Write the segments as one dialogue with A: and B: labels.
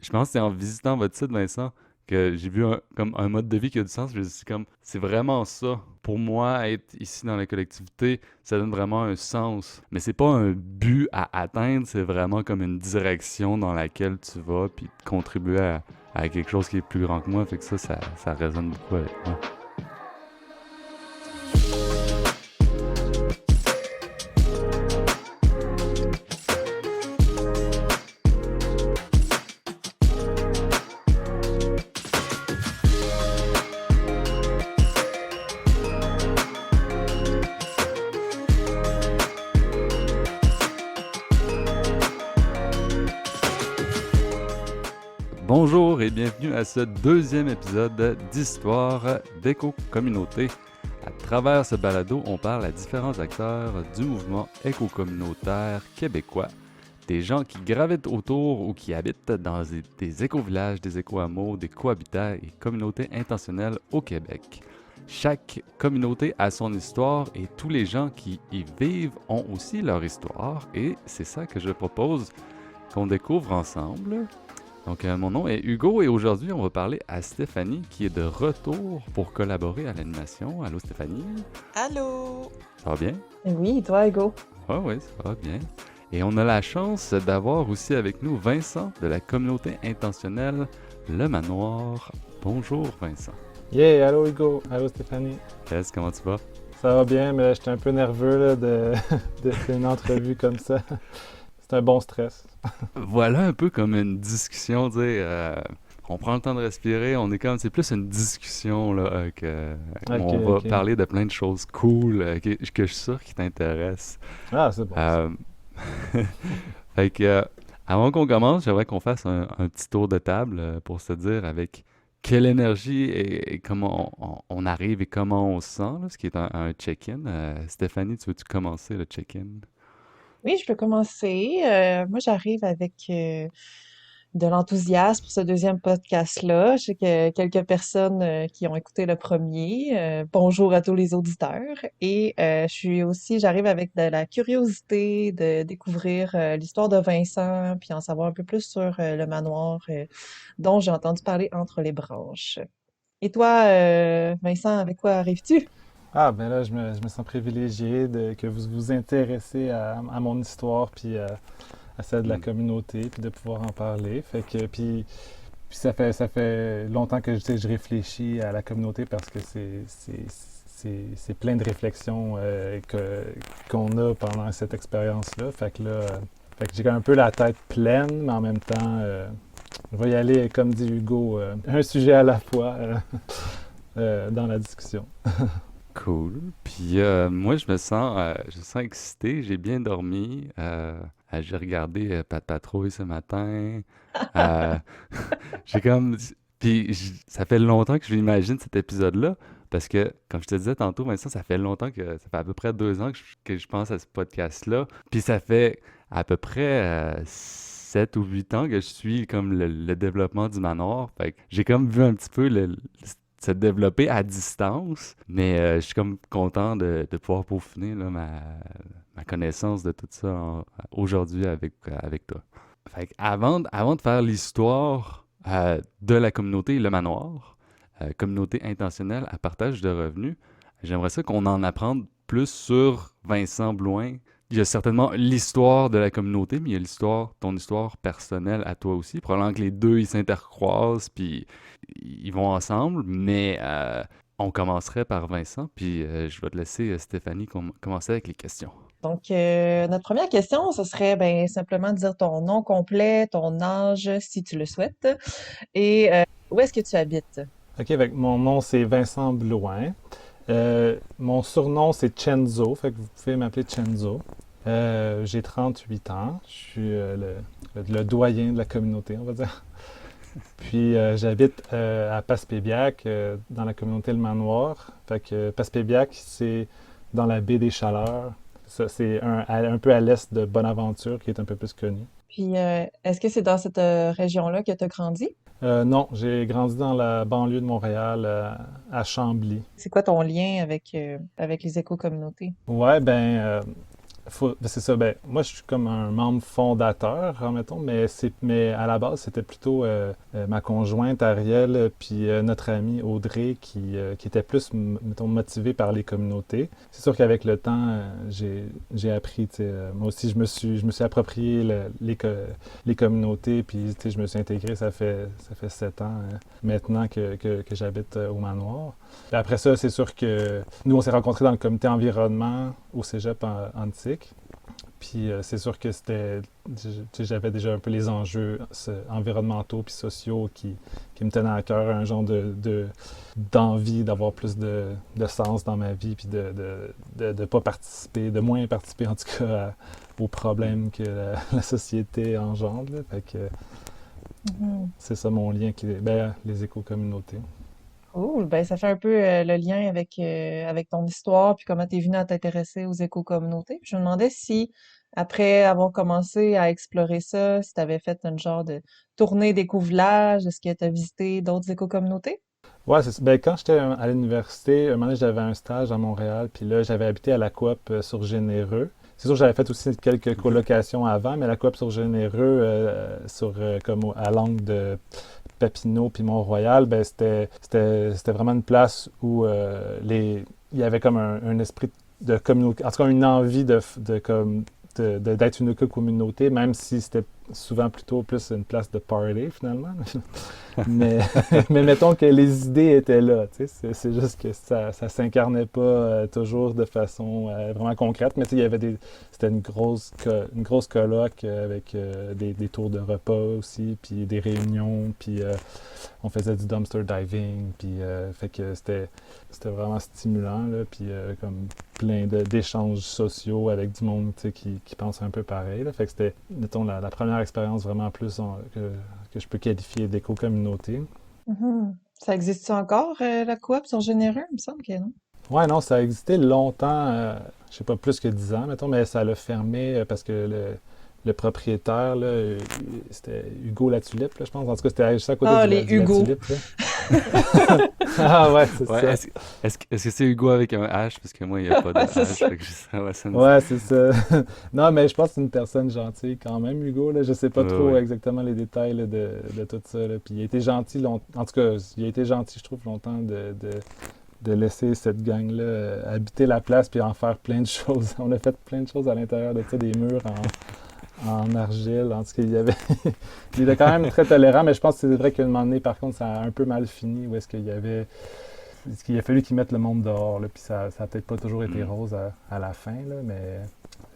A: Je pense que c'est en visitant votre site, Vincent, que j'ai vu comme un mode de vie qui a du sens. Je me suis dit comme, c'est vraiment ça. Pour moi, être ici dans la collectivité, ça donne vraiment un sens. Mais c'est pas un but à atteindre, c'est vraiment comme une direction dans laquelle tu vas, puis contribuer à quelque chose qui est plus grand que moi. Fait que ça résonne beaucoup avec moi. Bonjour et bienvenue à ce deuxième épisode d'Histoire d'éco-communauté. À travers ce balado, on parle à différents acteurs du mouvement éco-communautaire québécois, des gens qui gravitent autour ou qui habitent dans des éco-villages, des éco-hameaux, des cohabitats et communautés intentionnelles au Québec. Chaque communauté a son histoire et tous les gens qui y vivent ont aussi leur histoire et c'est ça que je propose qu'on découvre ensemble. Donc, mon nom est Hugo et aujourd'hui, on va parler à Stéphanie qui est de retour pour collaborer à l'animation. Allô Stéphanie,
B: Allô?
A: ça va bien?
C: Oui, toi, Hugo.
A: Ah oui, ça va bien. Et on a la chance d'avoir aussi avec nous Vincent de la communauté intentionnelle Le Manoir. Bonjour Vincent.
D: Yeah, allô Hugo, allô Stéphanie.
A: Comment tu vas?
D: Ça va bien, mais j'étais un peu nerveux là, de faire une entrevue comme ça. C'est un bon stress.
A: Voilà un peu comme une discussion, on prend le temps de respirer, on est comme, c'est plus une discussion là,
D: Ok,
A: on va
D: ok.
A: parler de plein de choses cool que je suis sûr qui t'intéressent.
D: Ah, c'est bon ça.
A: Euh, fait que, avant qu'on commence, j'aimerais qu'on fasse un petit tour de table pour se dire avec quelle énergie et comment on arrive et comment on se sent, là, ce qui est un check-in. Stéphanie, tu veux-tu commencer le check-in?
C: Oui, je peux commencer. Moi, j'arrive avec de l'enthousiasme pour ce deuxième podcast-là. Je sais que quelques personnes qui ont écouté le premier. Bonjour à tous les auditeurs. Et j'arrive avec de la curiosité de découvrir l'histoire de Vincent, puis en savoir un peu plus sur le manoir dont j'ai entendu parler entre les branches. Et toi, Vincent, avec quoi arrives-tu?
D: Ah, ben là, je me sens privilégié que vous vous intéressez à mon histoire, puis à celle de la
A: Hmm.
D: communauté, puis de pouvoir en parler. Puis ça fait longtemps que tu sais, je réfléchis à la communauté parce que c'est plein de réflexions qu'on a pendant cette expérience-là. Fait que j'ai un peu la tête pleine, mais en même temps, je vais y aller, comme dit Hugo, un sujet à la fois dans la discussion.
A: Cool. Puis moi, je me sens excité. J'ai bien dormi. J'ai regardé Pat' Patrouille ce matin. Euh, j'ai comme, ça fait longtemps que je m'imagine cet épisode-là parce que, comme je te disais tantôt, Vincent, ça fait longtemps ça fait à peu près 2 ans que je pense à ce podcast-là. Puis ça fait à peu près 7 ou 8 ans que je suis comme le développement du manoir. Fait que j'ai comme vu un petit peu se développer à distance, mais je suis comme content de pouvoir peaufiner là, ma connaissance de tout ça aujourd'hui avec toi. Fait que avant de faire l'histoire de la communauté Le Manoir, communauté intentionnelle à partage de revenus, j'aimerais ça qu'on en apprenne plus sur Vincent Blouin. Il y a certainement l'histoire de la communauté, mais il y a ton histoire personnelle à toi aussi. Probablement que les deux, ils s'intercroisent, puis ils vont ensemble, mais on commencerait par Vincent, puis je vais te laisser, Stéphanie, commencer avec les questions.
C: Donc, notre première question, ce serait ben, simplement de dire ton nom complet, ton âge, si tu le souhaites, et où est-ce que tu habites?
D: OK, fait que mon nom, c'est Vincent Blouin. Mon surnom, c'est Chenzo, fait que vous pouvez m'appeler Chenzo. J'ai 38 ans. Je suis le doyen de la communauté, on va dire. Puis j'habite à Passepébiac, dans la communauté Le Manoir. Fait que Passepébiac, c'est dans la baie des Chaleurs. Ça, c'est un peu à l'est de Bonaventure, qui est un peu plus connu.
C: Puis, est-ce que c'est dans cette région-là que tu as grandi?
D: Non, j'ai grandi dans la banlieue de Montréal, à Chambly.
C: C'est quoi ton lien avec les éco-communautés?
D: Ouais, ben, c'est ça. Ben, moi, je suis comme un membre fondateur, admettons, mais à la base, c'était plutôt ma conjointe Ariel, puis notre amie Audrey qui était plus, mettons, motivée par les communautés. C'est sûr qu'avec le temps, j'ai appris, tu sais, moi aussi, je me suis approprié les communautés, puis tu sais, je me suis intégré, ça fait 7 ans maintenant que j'habite au Manoir. Puis après ça, c'est sûr que nous, on s'est rencontrés dans le comité environnement au Cégep Antique. Puis c'est sûr que j'avais déjà un peu les enjeux environnementaux puis sociaux qui me tenaient à cœur, un genre d'envie d'avoir plus de sens dans ma vie, puis de pas participer, de moins participer en tout cas aux problèmes que la société engendre, là. Fait que
C: Mhm.
D: c'est ça mon lien, les éco-communautés.
C: Cool. Ben, ça fait un peu le lien avec ton histoire, puis comment tu es venu à t'intéresser aux éco-communautés. Puis je me demandais si, après avoir commencé à explorer ça, si tu avais fait une genre de tournée d'éco-village, est-ce que tu as visité d'autres éco-communautés?
D: Ouais, quand j'étais à l'université, un moment donné, j'avais un stage à Montréal, puis là, j'avais habité à la coop sur Généreux. C'est sûr que j'avais fait aussi quelques
A: Mhm.
D: colocations avant, mais la coop sur Généreux, à l'angle de Papineau puis Mont-Royal, ben c'était vraiment une place où il y avait comme un esprit de communauté, en tout cas une envie d'être une communauté, même si c'était souvent plutôt plus une place de party finalement. Mais, mais mettons que les idées étaient là, tu sais, c'est juste que ça s'incarnait pas toujours de façon vraiment concrète, mais tu sais, c'était une grosse colloque avec des tours de repas aussi, puis des réunions, puis on faisait du dumpster diving, puis fait que c'était vraiment stimulant, là, puis comme plein d'échanges sociaux avec du monde, tu sais, qui pense un peu pareil, là. Fait que c'était, mettons, la première expérience vraiment plus que je peux qualifier d'éco-communauté.
C: Mhm. Ça existe-tu encore, la coop sur Généreux? Il me semble que non.
D: Ouais, non, ça a existé longtemps, je sais pas, plus que 10 ans, mettons, mais ça l'a fermé parce que le propriétaire, là, c'était Hugo Latulippe, là, je pense. En tout cas, c'était juste à côté
C: Ah,
D: du,
C: les
D: du
C: Hugo.
D: Latulippe, là. Ah ouais, c'est
A: Ouais,
D: ça.
A: est-ce que c'est Hugo avec un H? Parce que moi, il n'y a pas de
C: C'est
A: H.
C: ça.
A: Fait que ça me dit.
D: Ouais, c'est ça. Non, mais je pense que c'est une personne gentille quand même, Hugo, là. Je sais pas
A: Ouais,
D: trop
A: ouais.
D: exactement les détails là, de tout ça, là. Puis il a été gentil, en tout cas, il a été gentil, je trouve, longtemps de laisser cette gang-là habiter la place puis en faire plein de choses. On a fait plein de choses à l'intérieur de ça, des murs en argile. En tout cas, il était quand même très tolérant, mais je pense que c'est vrai qu'à un moment donné, par contre, ça a un peu mal fini, où est-ce qu'il a fallu qu'ils mettent le monde dehors, là, puis ça a peut-être pas toujours été
A: Hmm.
D: rose à la fin, là, mais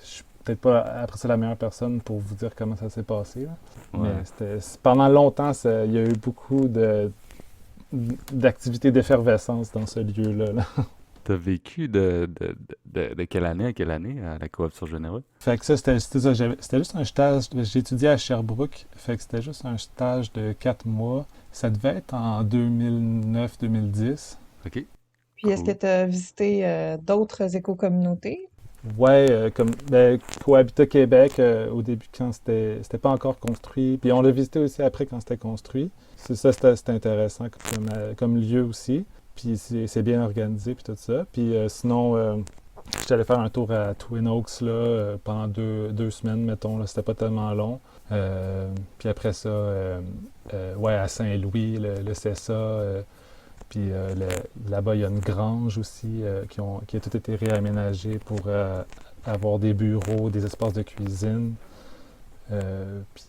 D: je suis peut-être pas après ça la meilleure personne pour vous dire comment ça s'est passé, là. Mais
A: Ouais.
D: pendant longtemps, il y a eu beaucoup d'activités d'effervescence dans ce lieu-là, là.
A: T'as vécu de quelle année à quelle année à la coop sur Généreux?
D: Fait que ça, c'était ça. C'était juste un stage. J'ai étudié à Sherbrooke. Fait que c'était juste un stage de 4 mois. Ça devait être en 2009-2010.
A: OK,
C: Puis est-ce que
A: cool.
C: tu as visité d'autres éco-communautés?
D: Ouais, comme Cohabitat Québec au début quand c'était pas encore construit. Puis on l'a visité aussi après quand c'était construit. C'est ça, c'était intéressant comme lieu aussi. Puis c'est bien organisé puis tout ça. Puis sinon, j'étais allé faire un tour à Twin Oaks là, pendant deux semaines, mettons. Là, c'était pas tellement long. Puis après ça, ouais, à Saint-Louis, le CESA. Puis là-bas, il y a une grange aussi qui a tout été réaménagée pour avoir des bureaux, des espaces de cuisine. Puis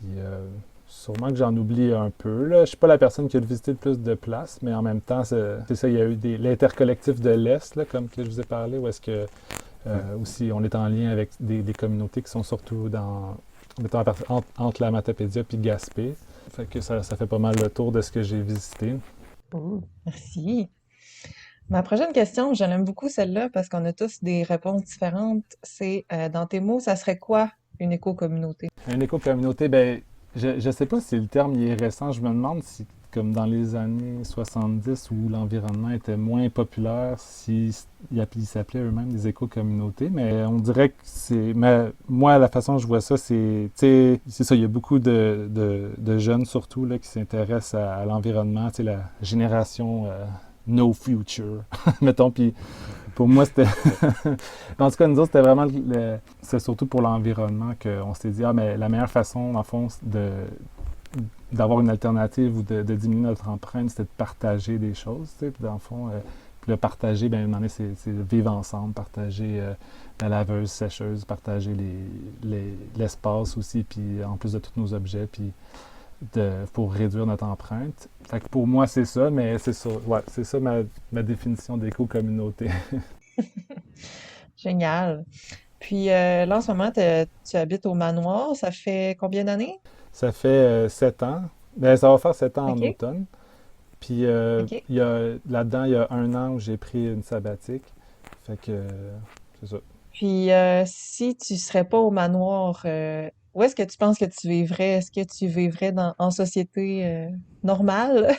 D: sûrement que j'en oublie un peu, là. Je suis pas la personne qui a visité le plus de places, mais en même temps, c'est ça, il y a eu l'intercollectif de l'Est, là, comme que je vous ai parlé, où est-ce que
A: Ouais.
D: aussi on est en lien avec des communautés qui sont surtout mettons, entre la Matapédia puis Gaspé. Fait que ça fait pas mal le tour de ce que j'ai visité.
C: Cool. Merci. Ma prochaine question, je l'aime beaucoup celle-là parce qu'on a tous des réponses différentes. C'est dans tes mots, ça serait quoi une éco-communauté?
D: Une éco-communauté, ben, je sais pas si le terme il est récent. Je me demande si, comme dans les années 70 où l'environnement était moins populaire, ils s'appelaient eux-mêmes des éco-communautés. Mais on dirait que moi, la façon dont je vois ça, tu sais, c'est ça, il y a beaucoup de jeunes surtout là, qui s'intéressent à l'environnement, tu sais, la génération no future, mettons. Puis pour moi, c'était. En tout cas, nous autres, c'était vraiment. C'est surtout pour l'environnement qu'on s'est dit, ah, mais la meilleure façon, en fond, d'avoir une alternative ou de diminuer notre empreinte, c'était de partager des choses, tu sais. Puis dans le fond, puis le partager, bien, à un moment donné, c'est vivre ensemble, partager la laveuse, sécheuse, partager l'espace aussi, puis en plus de tous nos objets, puis pour réduire notre empreinte. Fait que pour moi, c'est ça, mais c'est ça, ouais, c'est ça ma définition d'éco-communauté.
C: Génial. Puis là, en ce moment, tu habites au manoir. Ça fait combien d'années?
D: Ça fait 7 ans. Ben, ça va faire 7 ans en
C: OK,
D: automne. Puis
C: OK.
D: là-dedans, il y a un an où j'ai pris une sabbatique. Fait que c'est ça.
C: Puis si tu serais pas au manoir, où est-ce que tu penses que tu vivrais? Est-ce que tu vivrais en société normale?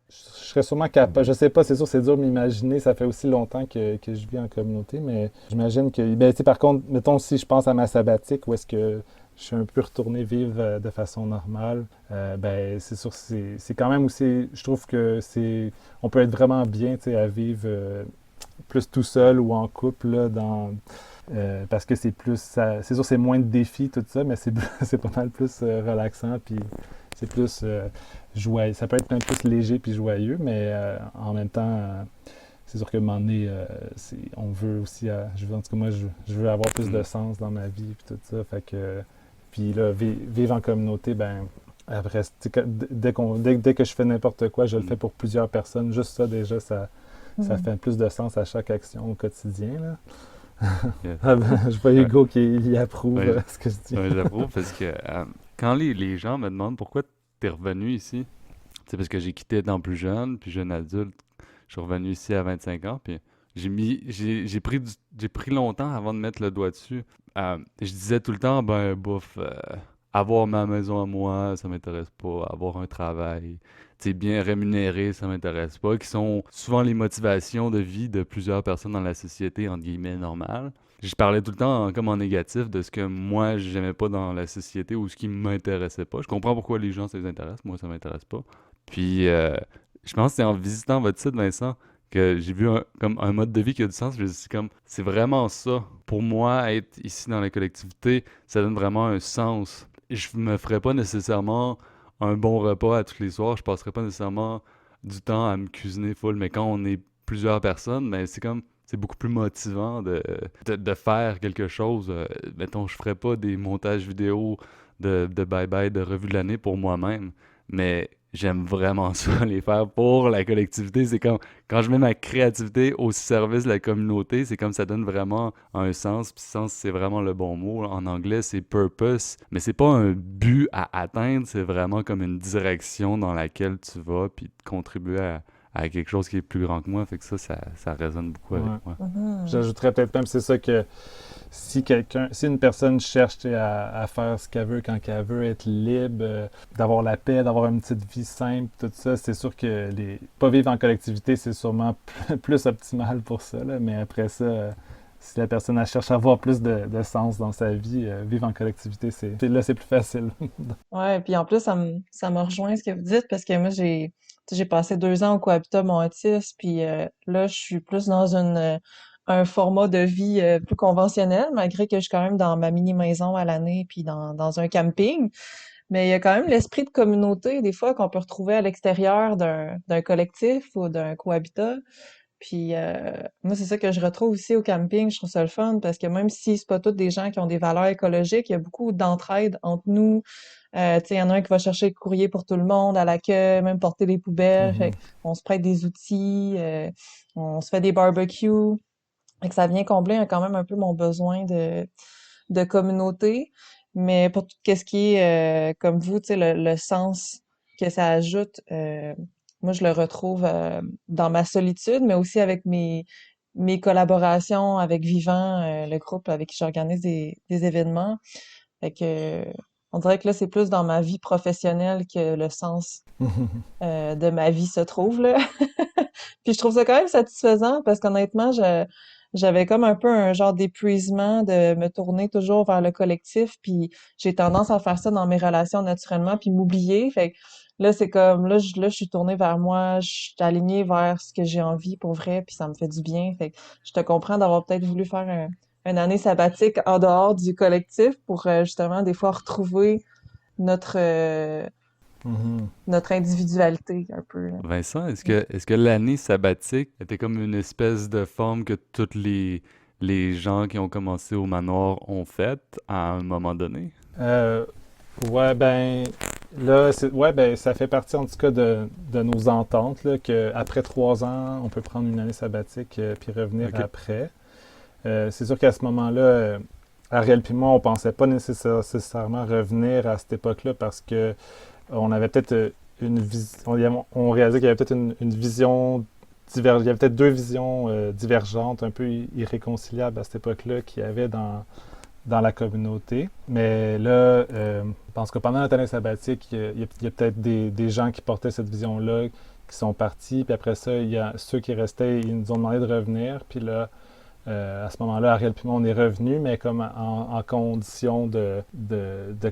D: Je serais sûrement capable. Je sais pas, c'est sûr, c'est dur de m'imaginer. Ça fait aussi longtemps que je vis en communauté, mais j'imagine que. Ben, tu sais, par contre, mettons, si je pense à ma sabbatique, où est-ce que je suis un peu retourné vivre de façon normale, ben, c'est sûr, c'est quand même aussi. Je trouve que c'est. On peut être vraiment bien, tu sais, à vivre plus tout seul ou en couple, là, parce que c'est plus. C'est sûr, c'est moins de défis, tout ça, mais c'est c'est pas mal plus relaxant, puis c'est plus joyeux. Ça peut être même plus léger puis joyeux, mais en même temps, c'est sûr que un moment donné, on veut aussi, en tout cas moi, je veux avoir plus de
A: Mm.
D: sens dans ma vie puis tout ça. Fait que, puis là, vivre en communauté, ben après, tu sais, dès que je fais n'importe quoi, je le fais
A: Mm.
D: pour plusieurs personnes. Juste ça, déjà, ça
C: Hmm.
D: fait plus de sens à chaque action au quotidien, là.
A: Yes.
D: Ah ben, je vois
A: Ouais,
D: Hugo qui il approuve
A: ouais,
D: ce que je dis.
A: ouais, j'approuve parce que quand les gens me demandent pourquoi t'es revenu ici, c'est parce que j'ai quitté étant plus jeune, puis jeune adulte. Je suis revenu ici à 25 ans, puis j'ai pris longtemps avant de mettre le doigt dessus. Je disais tout le temps, ben, bof, avoir ma maison à moi, ça m'intéresse pas. Avoir un travail, tu sais, bien rémunéré, ça m'intéresse pas. Qui sont souvent les motivations de vie de plusieurs personnes dans la société, entre guillemets, normale. Je parlais tout le temps comme en négatif de ce que moi j'aimais pas dans la société ou ce qui m'intéressait pas. Je comprends pourquoi les gens ça les intéresse, moi ça m'intéresse pas. Puis je pense que c'est en visitant votre site, Vincent, que j'ai vu comme un mode de vie qui a du sens. Je me suis dit comme, c'est vraiment ça. Pour moi, être ici dans la collectivité, ça donne vraiment un sens. Je me ferais pas nécessairement un bon repas à tous les soirs. Je passerais pas nécessairement du temps à me cuisiner full. Mais quand on est plusieurs personnes, ben c'est comme, c'est beaucoup plus motivant de faire quelque chose. Mettons, je ferais pas des montages vidéo de bye-bye, de revue de l'année pour moi-même. Mais j'aime vraiment ça, les faire pour la collectivité. C'est comme quand je mets ma créativité au service de la communauté, c'est comme ça donne vraiment un sens. Puis sens, c'est vraiment le bon mot. En anglais, c'est purpose, mais c'est pas un but à atteindre, c'est vraiment comme une direction dans laquelle tu vas, puis contribuer à quelque chose qui est plus grand que moi. Fait que ça résonne beaucoup avec
D: Ouais.
A: moi.
C: Mhm.
D: J'ajouterais peut-être même, c'est ça que si une personne cherche tu sais, à faire ce qu'elle veut quand qu'elle veut, être libre, d'avoir la paix, d'avoir une petite vie simple, tout ça, c'est sûr que pas vivre en collectivité, c'est sûrement plus optimal pour ça, là, mais après ça, si la personne elle cherche à avoir plus de sens dans sa vie, vivre en collectivité, là, c'est plus facile.
C: Ouais, puis en plus, ça me rejoint ce que vous dites parce que moi, tu sais, j'ai passé 2 ans au cohabitat mon autisme, puis là, je suis plus dans un format de vie plus conventionnel, malgré que je suis quand même dans ma mini-maison à l'année, puis dans un camping. Mais il y a quand même l'esprit de communauté, des fois, qu'on peut retrouver à l'extérieur d'un collectif ou d'un cohabitat. Puis moi, c'est ça que je retrouve aussi au camping. Je trouve ça le fun parce que même si c'est pas tous des gens qui ont des valeurs écologiques, il y a beaucoup d'entraide entre nous. Tu sais, il y en a un qui va chercher le courrier pour tout le monde à l'accueil, même porter les poubelles. Fait
D: Mhm.
C: on se prête des outils, on se fait des barbecues. Fait que ça vient combler quand même un peu mon besoin de communauté. Mais pour tout ce qui est, comme vous, tu sais, le sens que ça ajoute, moi, je le retrouve dans ma solitude, mais aussi avec mes collaborations avec Vivant, le groupe avec qui j'organise des événements. Fait que, on dirait que là, c'est plus dans ma vie professionnelle que le sens de ma vie se trouve, là. Puis je trouve ça quand même satisfaisant parce qu'honnêtement, j'avais comme un peu un genre d'épuisement de me tourner toujours vers le collectif, puis j'ai tendance à faire ça dans mes relations naturellement, puis m'oublier. Fait que Là, c'est comme, là, je suis tournée vers moi, je suis alignée vers ce que j'ai envie pour vrai, puis ça me fait du bien. Fait que je te comprends d'avoir peut-être voulu faire une année sabbatique en dehors du collectif pour justement des fois retrouver notre
D: Mhm.
C: notre individualité un peu, là.
A: Vincent, est-ce que l'année sabbatique était comme une espèce de forme que tous les gens qui ont commencé au manoir ont faite à un moment donné?
D: Euh, ouais, ben, là, ouais, ben, ça fait partie en tout cas de nos ententes, là, qu'après 3 ans, on peut prendre une année sabbatique puis revenir
A: OK.
D: après. C'est sûr qu'à ce moment-là, Ariel puis moi, on pensait pas nécessairement revenir à cette époque-là parce que on avait peut-être une vision, on réalisait qu'il y avait peut-être une vision divergente, il y avait peut-être deux visions divergentes, un peu irréconciliables à cette époque-là qu'il y avait dans la communauté. Mais là, je pense que pendant notre année sabbatique, il y a peut-être des gens qui portaient cette vision-là qui sont partis, puis après ça, il y a ceux qui restaient, ils nous ont demandé de revenir, puis là, à ce moment-là, Ariel et moi, on est revenus, mais comme en condition de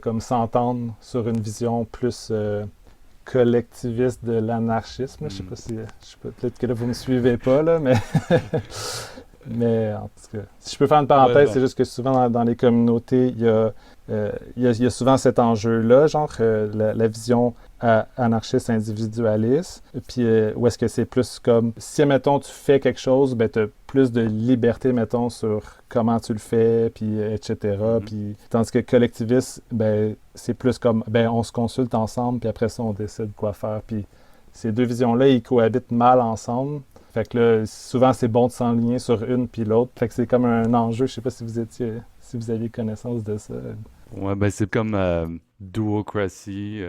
D: comme s'entendre sur une vision plus collectiviste de l'anarchisme. Je sais
A: Hmm.
D: pas si, peut-être que là, vous me suivez pas, là, mais, mais en tout cas, si je peux faire une
A: Ouais,
D: parenthèse,
A: ben,
D: c'est juste que souvent dans les communautés, il y a souvent cet enjeu-là, genre la vision anarchiste individualiste, puis où est-ce que c'est plus comme, si, mettons, tu fais quelque chose, ben, tu as plus de liberté, mettons, sur comment tu le fais, puis etc.,
A: mhm.
D: puis tandis que collectiviste, ben, c'est plus comme, ben, on se consulte ensemble, puis après ça, on décide quoi faire, puis ces deux visions-là, ils cohabitent mal ensemble. Fait que là, souvent, c'est bon de s'enligner sur une puis l'autre. Fait que c'est comme un enjeu. Je sais pas si vous aviez connaissance de ça.
A: Ouais, ben c'est comme duocracy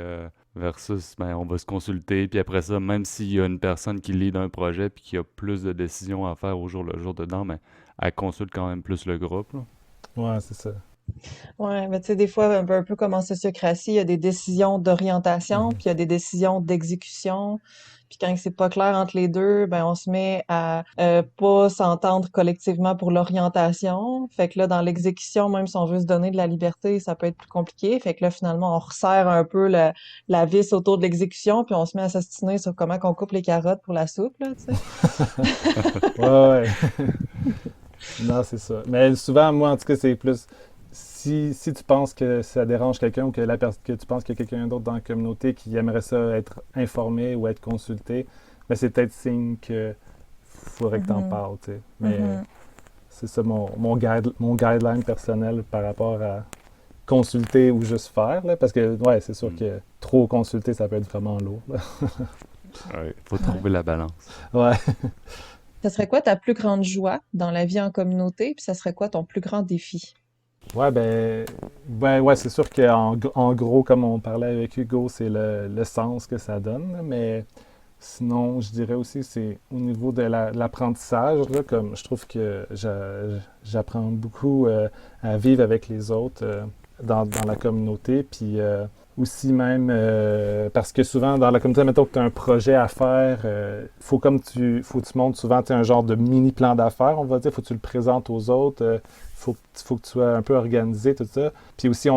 A: versus ben, on va se consulter, puis après ça, même s'il y a une personne qui lead un projet puis qui a plus de décisions à faire au jour le jour dedans, ben, elle consulte quand même plus le groupe, là.
D: Ouais, c'est ça.
C: Ouais, mais tu sais, des fois, un peu comme en sociocratie, il y a des décisions d'orientation,
D: Mhm.
C: puis il y a des décisions d'exécution. Puis quand c'est pas clair entre les deux, ben on se met à pas s'entendre collectivement pour l'orientation. Fait que là, dans l'exécution, même si on veut se donner de la liberté, ça peut être plus compliqué. Fait que là, finalement, on resserre un peu la vis autour de l'exécution, puis on se met à s'astiner sur comment qu'on coupe les carottes pour la soupe, là, tu sais.
D: Ouais, ouais. Non, c'est ça. Mais souvent, moi, en tout cas, c'est plus. Si tu penses que ça dérange quelqu'un ou que tu penses qu'il y a quelqu'un d'autre dans la communauté qui aimerait ça être informé ou être consulté, ben c'est peut-être signe que faudrait que tu en
C: Mhm,
D: parles, tu sais. Mais
C: mhm.
D: c'est ça mon guideline personnel par rapport à consulter ou juste faire, là, parce que, ouais, c'est sûr
A: Hmm.
D: que trop consulter, ça peut être vraiment lourd, là.
A: Ouais, faut
C: Ouais.
A: trouver la balance.
D: Ouais.
C: Ça serait quoi ta plus grande joie dans la vie en communauté, puis ça serait quoi ton plus grand défi?
D: Ouais, ouais, c'est sûr en gros, comme on parlait avec Hugo, c'est le sens que ça donne, là, mais sinon, je dirais aussi, c'est au niveau de l'apprentissage, là, comme je trouve que j'apprends beaucoup à vivre avec les autres dans la communauté, puis aussi même parce que souvent dans la communauté, mettons que tu as un projet à faire, faut que tu montres souvent un genre de mini plan d'affaires, on va dire, faut que tu le présentes aux autres, faut que tu sois un peu organisé, tout ça. Puis aussi,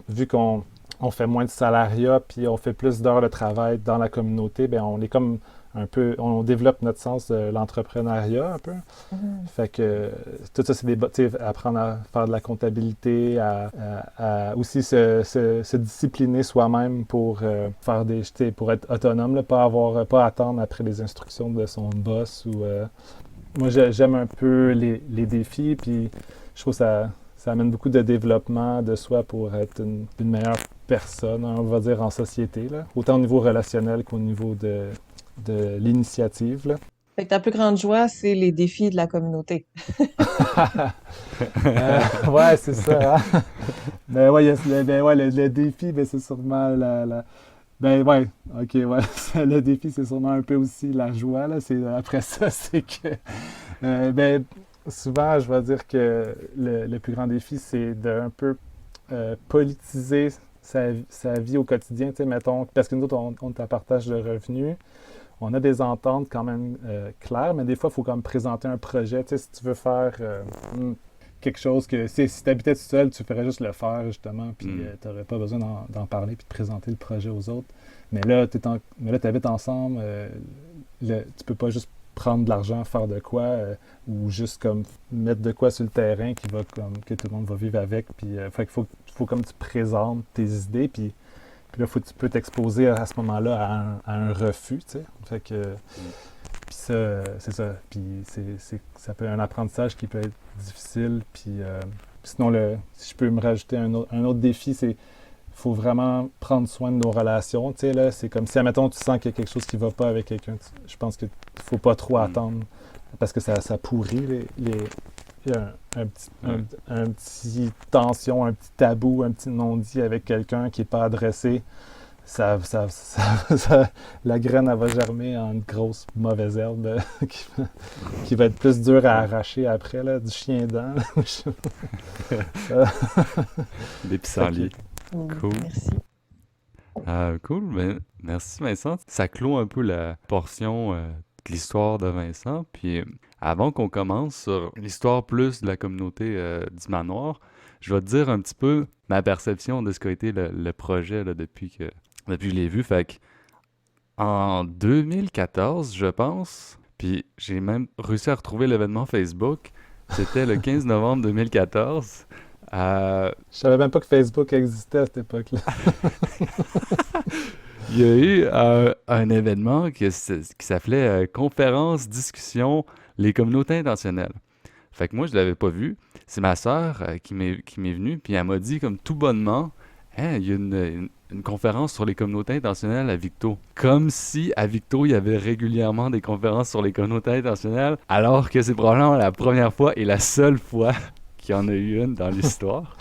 D: vu qu'on on fait moins de salariat, puis on fait plus d'heures de travail dans la communauté, ben on est comme un peu, on développe notre sens de l'entrepreneuriat un peu.
C: Mhm.
D: Fait que tout ça, c'est tu sais, apprendre à faire de la comptabilité, à aussi se discipliner soi-même pour faire tu sais, pour être autonome, là, pas attendre après les instructions de son boss ou moi j'aime un peu les défis, puis je trouve que ça amène beaucoup de développement de soi pour être une meilleure personne, on va dire, en société, là. Autant au niveau relationnel qu'au niveau de l'initiative, là.
C: Fait que ta plus grande joie, c'est les défis de la communauté.
D: Ouais, c'est ça, hein? Ben ouais, ben ouais, le défi, ben c'est sûrement ben ouais, ok, ouais. Le défi, c'est sûrement un peu aussi la joie, là. Après ça, c'est que ben, souvent, je vais dire que le plus grand défi, c'est de un peu politiser sa vie au quotidien, tu sais, mettons, parce que nous autres, on est à partage de revenus, on a des ententes quand même claires, mais des fois, il faut comme présenter un projet, tu sais, si tu veux faire, quelque chose que si tu habitais tout seul, tu ferais juste le faire, justement, puis
A: Mm.
D: tu n'aurais pas besoin d'en parler puis de présenter le projet aux autres. Mais là, tu habites ensemble, tu peux pas juste prendre de l'argent, faire de quoi, ou juste comme mettre de quoi sur le terrain qui va comme que tout le monde va vivre avec. Puis fait qu'il faut comme tu présentes tes idées, puis là, tu peux t'exposer à ce moment-là à un refus, tu sais. Fait que puis ça, c'est ça. Puis ça peut être un apprentissage qui peut être difficile. Puis sinon, si je peux me rajouter un autre défi, c'est faut vraiment prendre soin de nos relations. Tu sais, là, c'est comme si, admettons, tu sens qu'il y a quelque chose qui ne va pas avec quelqu'un. Je pense qu'il ne faut pas trop attendre parce que ça pourrit il y a un petit tension, un petit tabou, un petit non-dit avec quelqu'un qui n'est pas adressé. La graine, elle va germer en une grosse mauvaise herbe qui va être plus dure à arracher après, là, du chien-dent.
A: Des pissenlits. Cool.
C: Merci.
A: Cool. Ben, merci, Vincent. Ça clôt un peu la portion de l'histoire de Vincent. Puis avant qu'on commence sur l'histoire plus de la communauté du manoir, je vais te dire un petit peu ma perception de ce qu'a été le projet là, depuis que je l'ai vu. Fait que en 2014, je pense, puis j'ai même réussi à retrouver l'événement Facebook. C'était le 15 novembre 2014.
D: Je savais même pas que Facebook existait à cette époque-là.
A: Il y a eu un événement qui s'appelait Conférence, discussion, les communautés intentionnelles. Fait que moi, je l'avais pas vu. C'est ma sœur qui m'est venue, puis elle m'a dit comme tout bonnement, hein, il y a une conférence sur les communautés intentionnelles à Victo. Comme si à Victo, il y avait régulièrement des conférences sur les communautés intentionnelles, alors que c'est probablement la première fois et la seule fois qu'il y en a eu une dans l'histoire.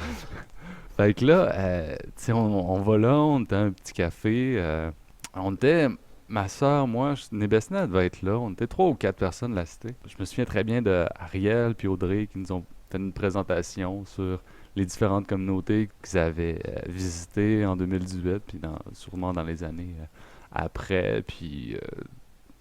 A: Fait que là, tu sais, on va là, on était à un petit café. Ma soeur, moi, Nébessina devait être là. On était 3 ou 4 personnes de la cité. Je me souviens très bien de Ariel puis Audrey qui nous ont fait une présentation sur les différentes communautés qu'ils avaient visitées en 2018, puis sûrement dans les années après. Puis,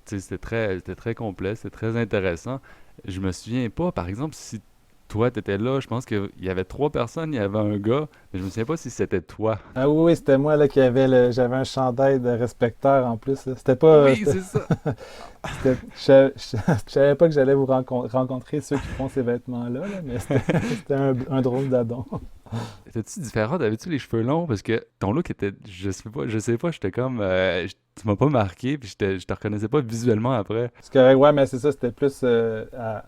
A: tu sais, c'était très complet, c'était très intéressant. Je me souviens pas, par exemple, si toi, t'étais là, je pense qu'il y avait 3 personnes, il y avait un gars, mais je me souviens pas si c'était toi.
D: Ah oui, c'était moi là, j'avais un chandail de respecteur en plus. Là. C'était pas.
A: Oui, c'est ça.
D: Je savais pas que j'allais vous rencontrer ceux qui font ces vêtements-là, là, mais c'était un drôle d'adon.
A: Étais-tu différent? Avais-tu les cheveux longs? Parce que ton look était, je sais pas, j'étais comme, tu m'as pas marqué, puis je te reconnaissais pas visuellement après.
D: C'est correct, ouais, mais c'est ça, c'était plus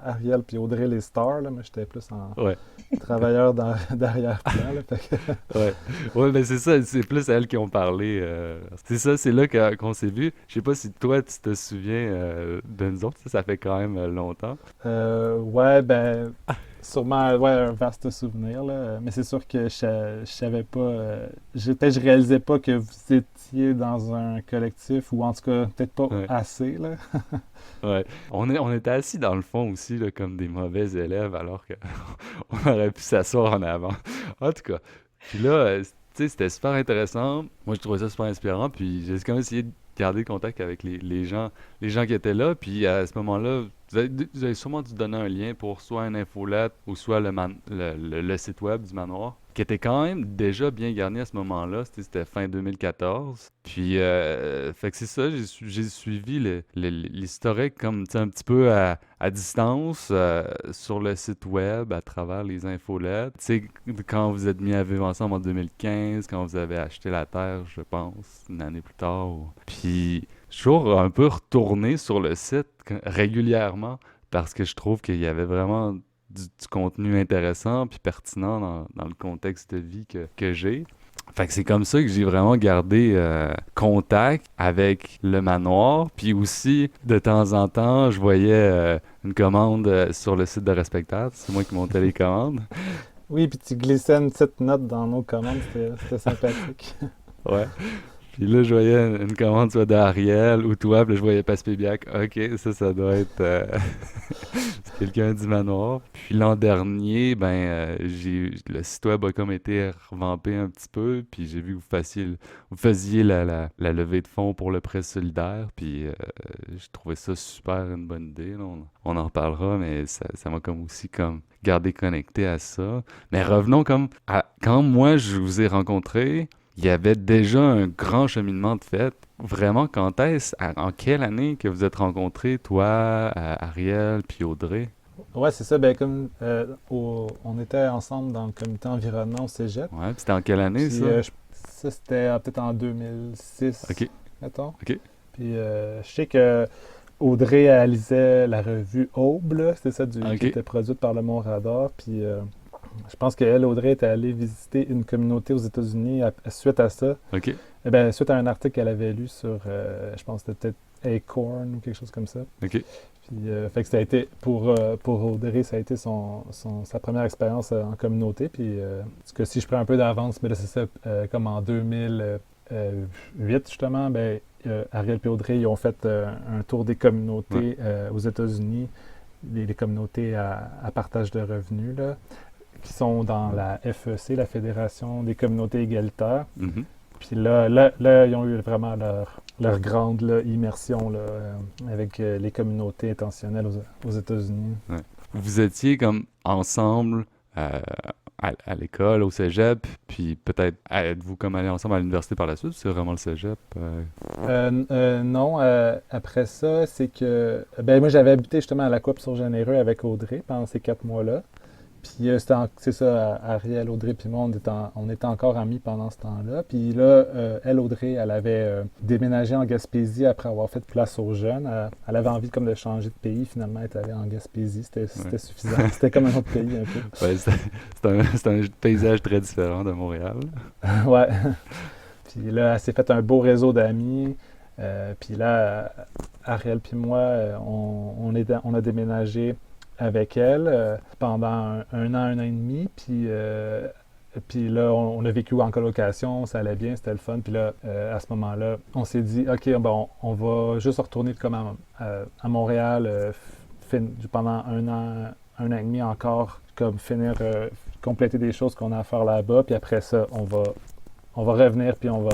D: Ariel puis Audrey les stars, là, mais j'étais plus en
A: Ouais,
D: travailleur d'arrière-plan, là, fait que-
A: ouais, ben c'est ça, c'est plus elles qui ont parlé. C'est ça, c'est là qu'on s'est vu. Je sais pas si toi, tu te souviens de nous autres, ça fait quand même longtemps.
D: Ouais, ben, sûrement, ouais, un vaste souvenir, là. Mais c'est sûr que je savais pas, je réalisais pas que vous étiez dans un collectif, ou en tout cas, peut-être pas
A: Ouais.
D: assez, là.
A: Ouais. On était assis dans le fond aussi, là, comme des mauvais élèves, alors qu'on aurait pu s'asseoir en avant. En tout cas. Puis là, tu sais, c'était super intéressant. Moi, je trouvais ça super inspirant. Puis j'ai quand même essayé de garder contact avec les gens qui étaient là. Puis à ce moment-là, vous avez sûrement dû donner un lien pour soit une infolette ou soit le site web du manoir, qui était quand même déjà bien garni à ce moment-là. C'était fin 2014. Puis, fait que c'est ça, j'ai suivi l'historique comme tu sais, un petit peu à distance sur le site web, à travers les infolettes. Tu sais, quand vous êtes mis à vivre ensemble en 2015, quand vous avez acheté la terre, je pense, une année plus tard. Puis, je suis toujours un peu retourné sur le site régulièrement parce que je trouve qu'il y avait vraiment du contenu intéressant puis pertinent dans le contexte de vie que j'ai. Fait que c'est comme ça que j'ai vraiment gardé contact avec le manoir. Puis aussi, de temps en temps, je voyais une commande sur le site de Respectable. C'est moi qui montais les commandes.
D: Oui, puis tu glissais une petite note dans nos commandes, c'était sympathique.
A: Ouais. Puis là, je voyais une commande soit d'Ariel ou toi, puis là, je voyais Passe-Pébiac. OK, ça doit être... quelqu'un du manoir. Puis l'an dernier, le site web a comme été revampé un petit peu, puis j'ai vu que vous faisiez la levée de fonds pour le prêt solidaire, puis j'ai trouvé ça super une bonne idée. Là. On en reparlera, mais ça m'a comme aussi comme gardé connecté à ça. Mais revenons comme à quand moi je vous ai rencontré, il y avait déjà un grand cheminement de fait. Vraiment, en quelle année que vous êtes rencontrés, toi, Ariel, puis Audrey?
D: Ouais, c'est ça. Ben, comme on était ensemble dans le comité environnement au Cégep.
A: Ouais, puis c'était en quelle année,
D: Puis
A: ça?
D: ça, c'était peut-être en 2006,
A: OK,
D: mettons.
A: OK,
D: Puis je sais que Audrey, elle lisait la revue Aube, là. C'était ça qui
A: OK,
D: était produite par le Mont Radar. Puis je pense qu'elle, Audrey, était allée visiter une communauté aux États-Unis suite à ça.
A: OK,
D: Eh ben, suite à un article qu'elle avait lu sur, je pense que c'était peut-être Acorn ou quelque chose comme ça.
A: OK.
D: Puis, fait que ça a été, pour Audrey, ça a été sa première expérience en communauté. Puis, parce que si je prends un peu d'avance, mais là, c'est ça, comme en 2008, justement, ben, Ariel et Audrey, ils ont fait un tour des
A: Ouais.
D: communautés aux États-Unis, les communautés à partage de revenus, là, qui sont dans la FEC, la Fédération des communautés égalitaires.
A: Mhm.
D: Puis là, ils ont eu vraiment leur grande là, immersion là, avec les communautés intentionnelles aux États-Unis.
A: Ouais. Vous étiez comme ensemble euh, à l'école, au cégep, puis peut-être êtes-vous comme allés ensemble à l'université par la suite? C'est vraiment le cégep?
D: Non, après ça, c'est que ben moi j'avais habité justement à la Coupe-sur-Généreux avec Audrey pendant ces 4 mois-là. Puis c'est ça, Ariel, Audrey, puis moi, on était encore amis pendant ce temps-là. Puis là, elle, Audrey, elle avait déménagé en Gaspésie après avoir fait place aux jeunes. Elle avait envie comme de changer de pays. Finalement, elle est allée en Gaspésie.
A: Ouais.
D: C'était suffisant. C'était comme un autre pays un peu.
A: Ouais, c'est un paysage très différent de Montréal.
D: Ouais. Puis là, elle s'est fait un beau réseau d'amis. Puis là, Ariel puis moi, on a déménagé avec elle pendant un an et demi. Puis là, on a vécu en colocation, ça allait bien, c'était le fun. Puis là, à ce moment-là, on s'est dit, OK, bon, on va juste retourner comme à Montréal pendant un an et demi encore, comme finir, compléter des choses qu'on a à faire là-bas. Puis après ça, on va revenir, puis on va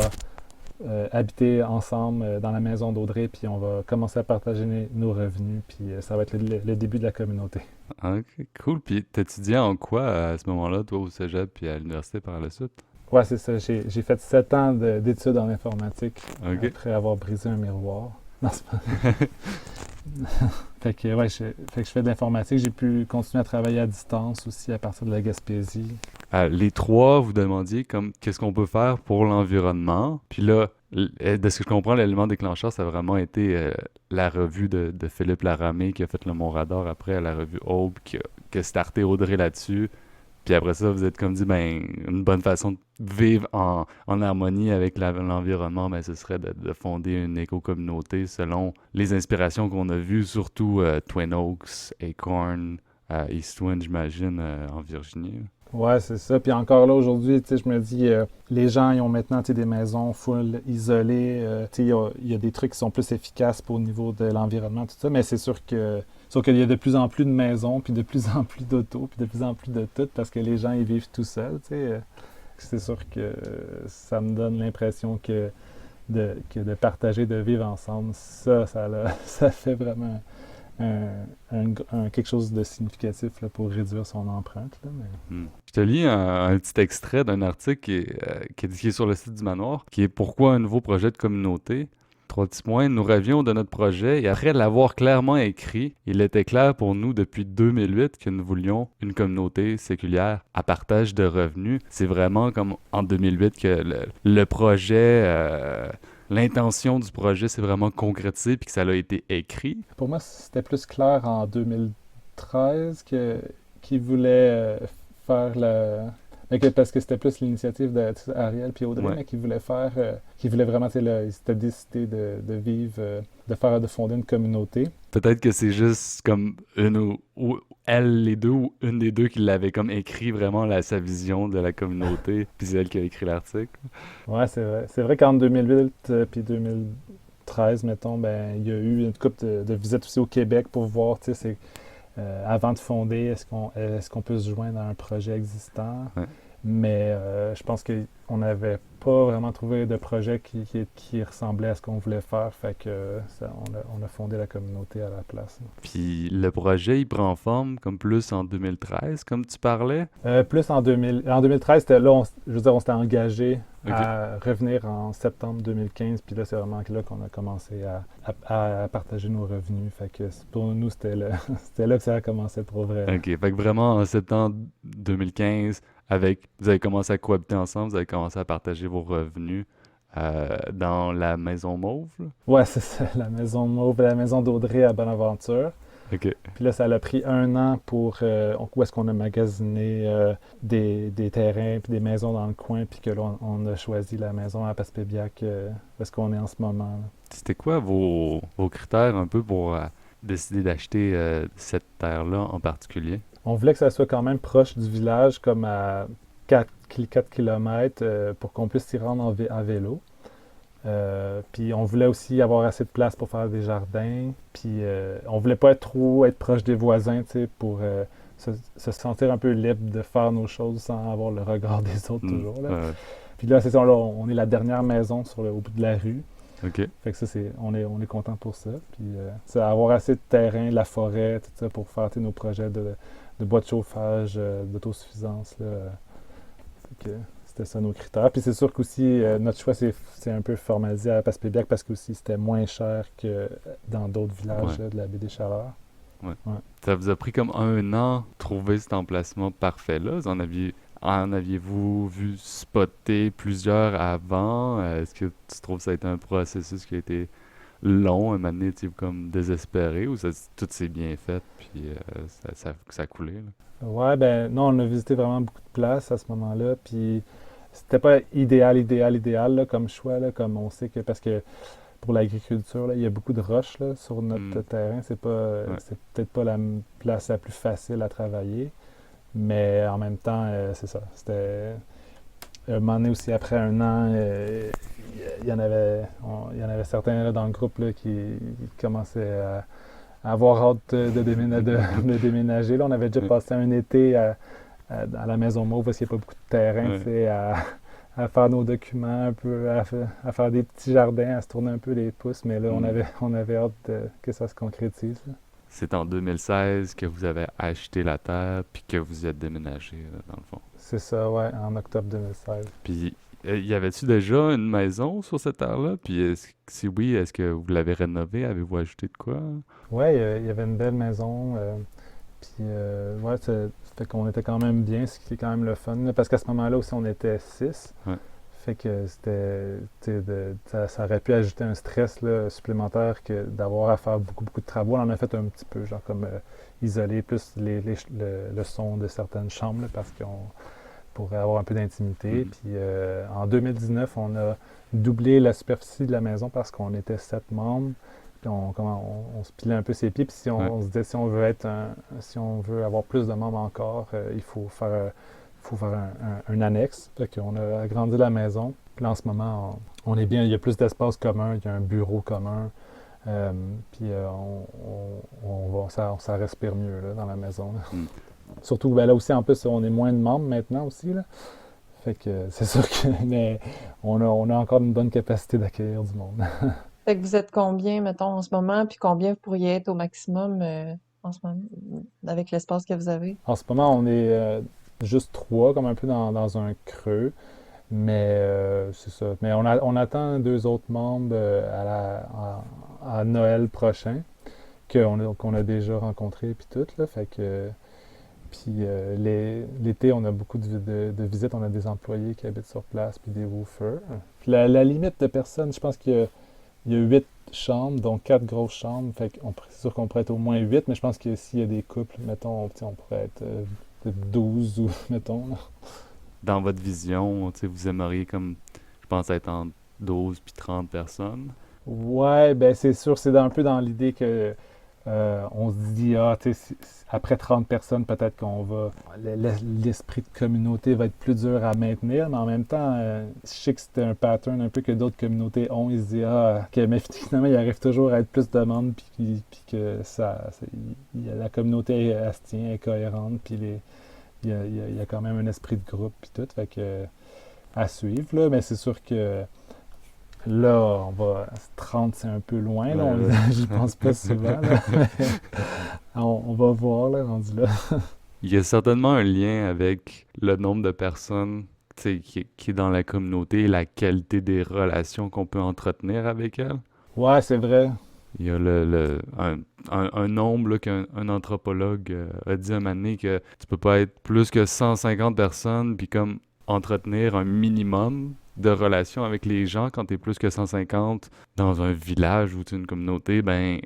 D: habiter ensemble dans la maison d'Audrey, puis on va commencer à partager nos revenus, puis ça va être le début de la communauté.
A: Ok, cool. Puis t'étudiais en quoi à ce moment-là, toi, au cégep, puis à l'université par la suite?
D: Ouais, c'est ça. J'ai fait 7 ans d'études en informatique
A: Ok.
D: après avoir brisé un miroir. Non, c'est pas... Fait que, ouais, fait que je fais de l'informatique. J'ai pu continuer à travailler à distance aussi à partir de la Gaspésie.
A: Les trois, vous demandiez comme qu'est-ce qu'on peut faire pour l'environnement. Puis là, de ce que je comprends, l'élément déclencheur, ça a vraiment été la revue de Philippe Laramé qui a fait le Mont Radar après, la revue Aube qui a starté Audrey là-dessus. Puis après ça, vous êtes comme dit, ben, une bonne façon de vivre en harmonie avec l'environnement, ben, ce serait de fonder une éco-communauté selon les inspirations qu'on a vues, surtout Twin Oaks, Acorn, Eastwind, j'imagine, en Virginie.
D: Ouais, c'est ça. Puis encore là, aujourd'hui, tu sais, je me dis, les gens, ils ont maintenant, tu sais, des maisons full isolées. Tu sais, il y a des trucs qui sont plus efficaces au niveau de l'environnement, tout ça. Mais c'est sûr que, sauf qu'il y a de plus en plus de maisons, puis de plus en plus d'autos, puis de plus en plus de tout, parce que les gens, ils vivent tout seuls, tu sais. C'est sûr que ça me donne l'impression que de partager, de vivre ensemble, ça fait vraiment quelque chose de significatif là, pour réduire son empreinte. Là, mais...
A: Je te lis un petit extrait d'un article qui est sur le site du Manoir, qui est Pourquoi un nouveau projet de communauté? Trois petits points. Nous rêvions de notre projet et après l'avoir clairement écrit, il était clair pour nous depuis 2008 que nous voulions une communauté séculière à partage de revenus. C'est vraiment comme en 2008 que le projet, l'intention du projet s'est vraiment concrétisée puis que ça a été écrit.
D: Pour moi, c'était plus clair en 2013 qu'ils voulaient faire parce que c'était plus l'initiative d'Ariel puis Audrey,
A: Ouais.
D: mais qu'ils voulaient vraiment, tu sais, là, ils s'étaient décidés de vivre, de fonder une communauté.
A: Peut-être que c'est juste comme une ou elle, les deux, ou une des deux qui l'avait comme écrit vraiment sa vision de la communauté, puis c'est elle qui a écrit l'article.
D: Ouais, c'est vrai. C'est vrai qu'entre 2008 puis 2013, mettons, ben, il y a eu une couple de visites aussi au Québec pour voir, tu sais, avant de fonder, est-ce qu'on peut se joindre à un projet existant?
A: Ouais.
D: Mais je pense qu'on n'avait pas vraiment trouvé de projet qui ressemblait à ce qu'on voulait faire. Fait que on a fondé la communauté à la place.
A: Puis le projet, il prend forme comme plus en 2013, comme tu parlais.
D: Plus en 2013, là, je veux dire, on s'était engagé
A: OK.
D: à revenir en septembre 2015. Puis là, c'est vraiment là qu'on a commencé à partager nos revenus. Fait que pour nous, c'était là que ça a commencé pour vrai.
A: OK. Fait que vraiment, en septembre 2015, vous avez commencé à cohabiter ensemble, vous avez commencé à partager vos revenus dans la Maison Mauve, là.
D: Ouais, c'est ça, la maison Mauve, la maison d'Audrey à Bonaventure.
A: OK.
D: Puis là, ça a pris 1 an pour où est-ce qu'on a magasiné des terrains puis des maisons dans le coin, puis que là, on a choisi la maison à Passepébiac, où est-ce qu'on est en ce moment, là.
A: C'était quoi vos critères un peu pour décider d'acheter cette terre-là en particulier?
D: On voulait que ça soit quand même proche du village, comme à 4 km, pour qu'on puisse s'y rendre en vélo. Puis on voulait aussi avoir assez de place pour faire des jardins. Puis on voulait pas trop être proche des voisins, tu sais, pour se sentir un peu libre de faire nos choses sans avoir le regard des autres
A: Hmm.
D: toujours, là. Puis là, c'est ça, là, on est la dernière maison au bout de la rue.
A: OK.
D: Fait que ça, on est content pour ça. Puis c'est avoir assez de terrain, de la forêt, tout ça, pour faire, tu sais, nos projets de bois de chauffage, d'autosuffisance, là. Fait que c'était ça nos critères. Puis c'est sûr qu'aussi, notre choix, c'est un peu formalisé à Passepébiac parce que aussi c'était moins cher que dans d'autres villages
A: Ouais.
D: là, de la baie des Chaleurs.
A: Ouais.
D: Ouais.
A: Ça vous a pris comme 1 an trouver cet emplacement parfait-là. En aviez-vous vu spotter plusieurs avant? Est-ce que tu trouves que ça a été un processus qui a été long, un moment donné, tu sais, comme désespéré, ou tout s'est bien fait, puis ça a coulé, là?
D: Ouais, ben non, on a visité vraiment beaucoup de places à ce moment-là. Puis c'était pas idéal là, comme choix, là, comme on sait que parce que pour l'agriculture, là, il y a beaucoup de roches là, sur notre
A: Hmm.
D: terrain.
A: Ouais.
D: C'est peut-être pas la place la plus facile à travailler, mais en même temps, c'est ça. C'était un moment donné aussi, après 1 an, il y en avait certains là, dans le groupe là, qui commençaient à avoir hâte de déménager. Là, on avait déjà
A: Ouais.
D: passé un été à la Maison Mauve parce qu'il n'y a pas beaucoup de terrain, tu
A: Ouais.
D: sais, à faire nos documents un peu, à faire des petits jardins, à se tourner un peu les pouces. Mais là, on
A: Hmm.
D: avait, on avait hâte que ça se concrétise, là.
A: C'est en 2016 que vous avez acheté la terre, puis que vous êtes déménagé, dans le fond.
D: C'est ça, ouais, en octobre 2016.
A: Puis, y avait-tu déjà une maison sur cette terre-là? Puis, si oui, est-ce que vous l'avez rénovée? Avez-vous ajouté de quoi?
D: Ouais, il y avait une belle maison. Puis, ouais, ça fait qu'on était quand même bien, ce qui est quand même le fun, là, parce qu'à ce moment-là aussi, on était 6.
A: Ouais.
D: Fait que c'était, tu sais, ça aurait pu ajouter un stress là, supplémentaire que d'avoir à faire beaucoup, beaucoup de travaux. On en a fait un petit peu, genre comme isoler plus le son de certaines chambres là, parce qu'on pourrait avoir un peu d'intimité.
A: Mhm.
D: Puis en 2019, on a doublé la superficie de la maison parce qu'on était 7 membres. Puis on se pilait un peu ses pieds. Puis
A: Ouais.
D: on se disait si on veut avoir plus de membres encore, il faut faire un annexe. Fait qu'on a agrandi la maison. Puis là, en ce moment, on est bien. Il y a plus d'espace commun, il y a un bureau commun. Puis ça respire mieux là, dans la maison, là.
A: Mm.
D: Surtout, ben, là aussi, en plus, on est moins de membres maintenant aussi, là. Fait que c'est sûr que mais on a encore une bonne capacité d'accueillir du monde.
C: Fait que vous êtes combien, mettons, en ce moment, puis combien vous pourriez être au maximum en ce moment, avec l'espace que vous avez?
D: En ce moment, on est juste 3, comme un peu dans un creux. Mais c'est ça. Mais on attend 2 autres membres à Noël prochain, qu'on a déjà rencontrés puis tout, là. Fait que puis l'été, on a beaucoup de visites. On a des employés qui habitent sur place, puis des roofers. Puis la limite de personnes, je pense qu'il y a 8 chambres, donc 4 grosses chambres. Fait qu'on c'est sûr qu'on pourrait être au moins 8, mais je pense que s'il y a des couples, mettons, tu sais, on pourrait être 12 ou, mettons, là.
A: Dans votre vision, tu sais, vous aimeriez comme, je pense, être entre 12 puis 30 personnes.
D: Ouais, ben c'est sûr, c'est un peu dans l'idée que On se dit, ah, tu sais, après 30 personnes, peut-être qu'on va. L'esprit de communauté va être plus dur à maintenir, mais en même temps, je sais que c'était un pattern un peu que d'autres communautés ont. Ils se disent, ah, que, mais finalement, il arrive toujours à être plus de monde, puis que la communauté, elle se tient, elle est cohérente, puis il y a quand même un esprit de groupe, puis tout. Fait que, à suivre, là, mais c'est sûr que. Là, 30, c'est un peu loin, là,
A: Ouais,
D: j'y pense pas souvent, là. On va voir, là, rendu là.
A: Il y a certainement un lien avec le nombre de personnes tu sais, qui est dans la communauté et la qualité des relations qu'on peut entretenir avec elles.
D: Ouais, c'est vrai.
A: Il y a un nombre là, qu'un anthropologue a dit un moment donné que tu peux pas être plus que 150 personnes puis comme entretenir un minimum de relations avec les gens quand tu es plus que 150 dans un village ou tu sais, une communauté, ben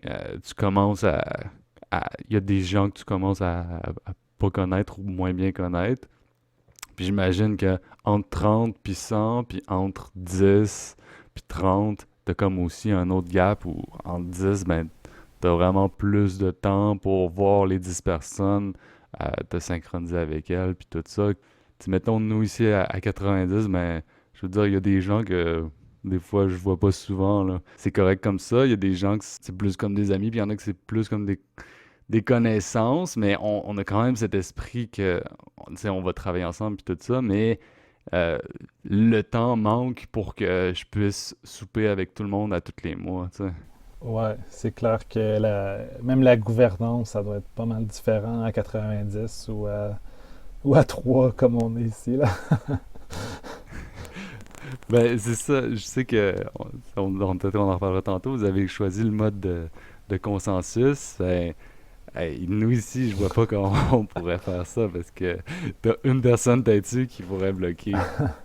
A: tu commences il y a des gens que tu commences à pas connaître ou moins bien connaître. Puis j'imagine que entre 30 puis 100 puis entre 10 puis 30 t'as comme aussi un autre gap où entre 10 ben t'as vraiment plus de temps pour voir les 10 personnes, te synchroniser avec elles puis tout ça. Tu mettons nous ici à 90, ben je veux dire il y a des gens que des fois je vois pas souvent là. C'est correct comme ça, il y a des gens que c'est plus comme des amis, puis il y en a que c'est plus comme des connaissances, mais on a quand même cet esprit que, tu sais, on va travailler ensemble puis tout ça, mais euh, le temps manque pour que je puisse souper avec tout le monde à tous les mois, tu sais.
D: Ouais, c'est clair que même la gouvernance, ça doit être pas mal différent à 90 ou à 3 comme on est ici, là.
A: Ben, c'est ça, je sais que, peut-être qu'on en reparlera tantôt, vous avez choisi le mode de consensus. Ben, hey, nous ici, je vois pas comment on pourrait faire ça parce que t'as une personne têtue qui pourrait bloquer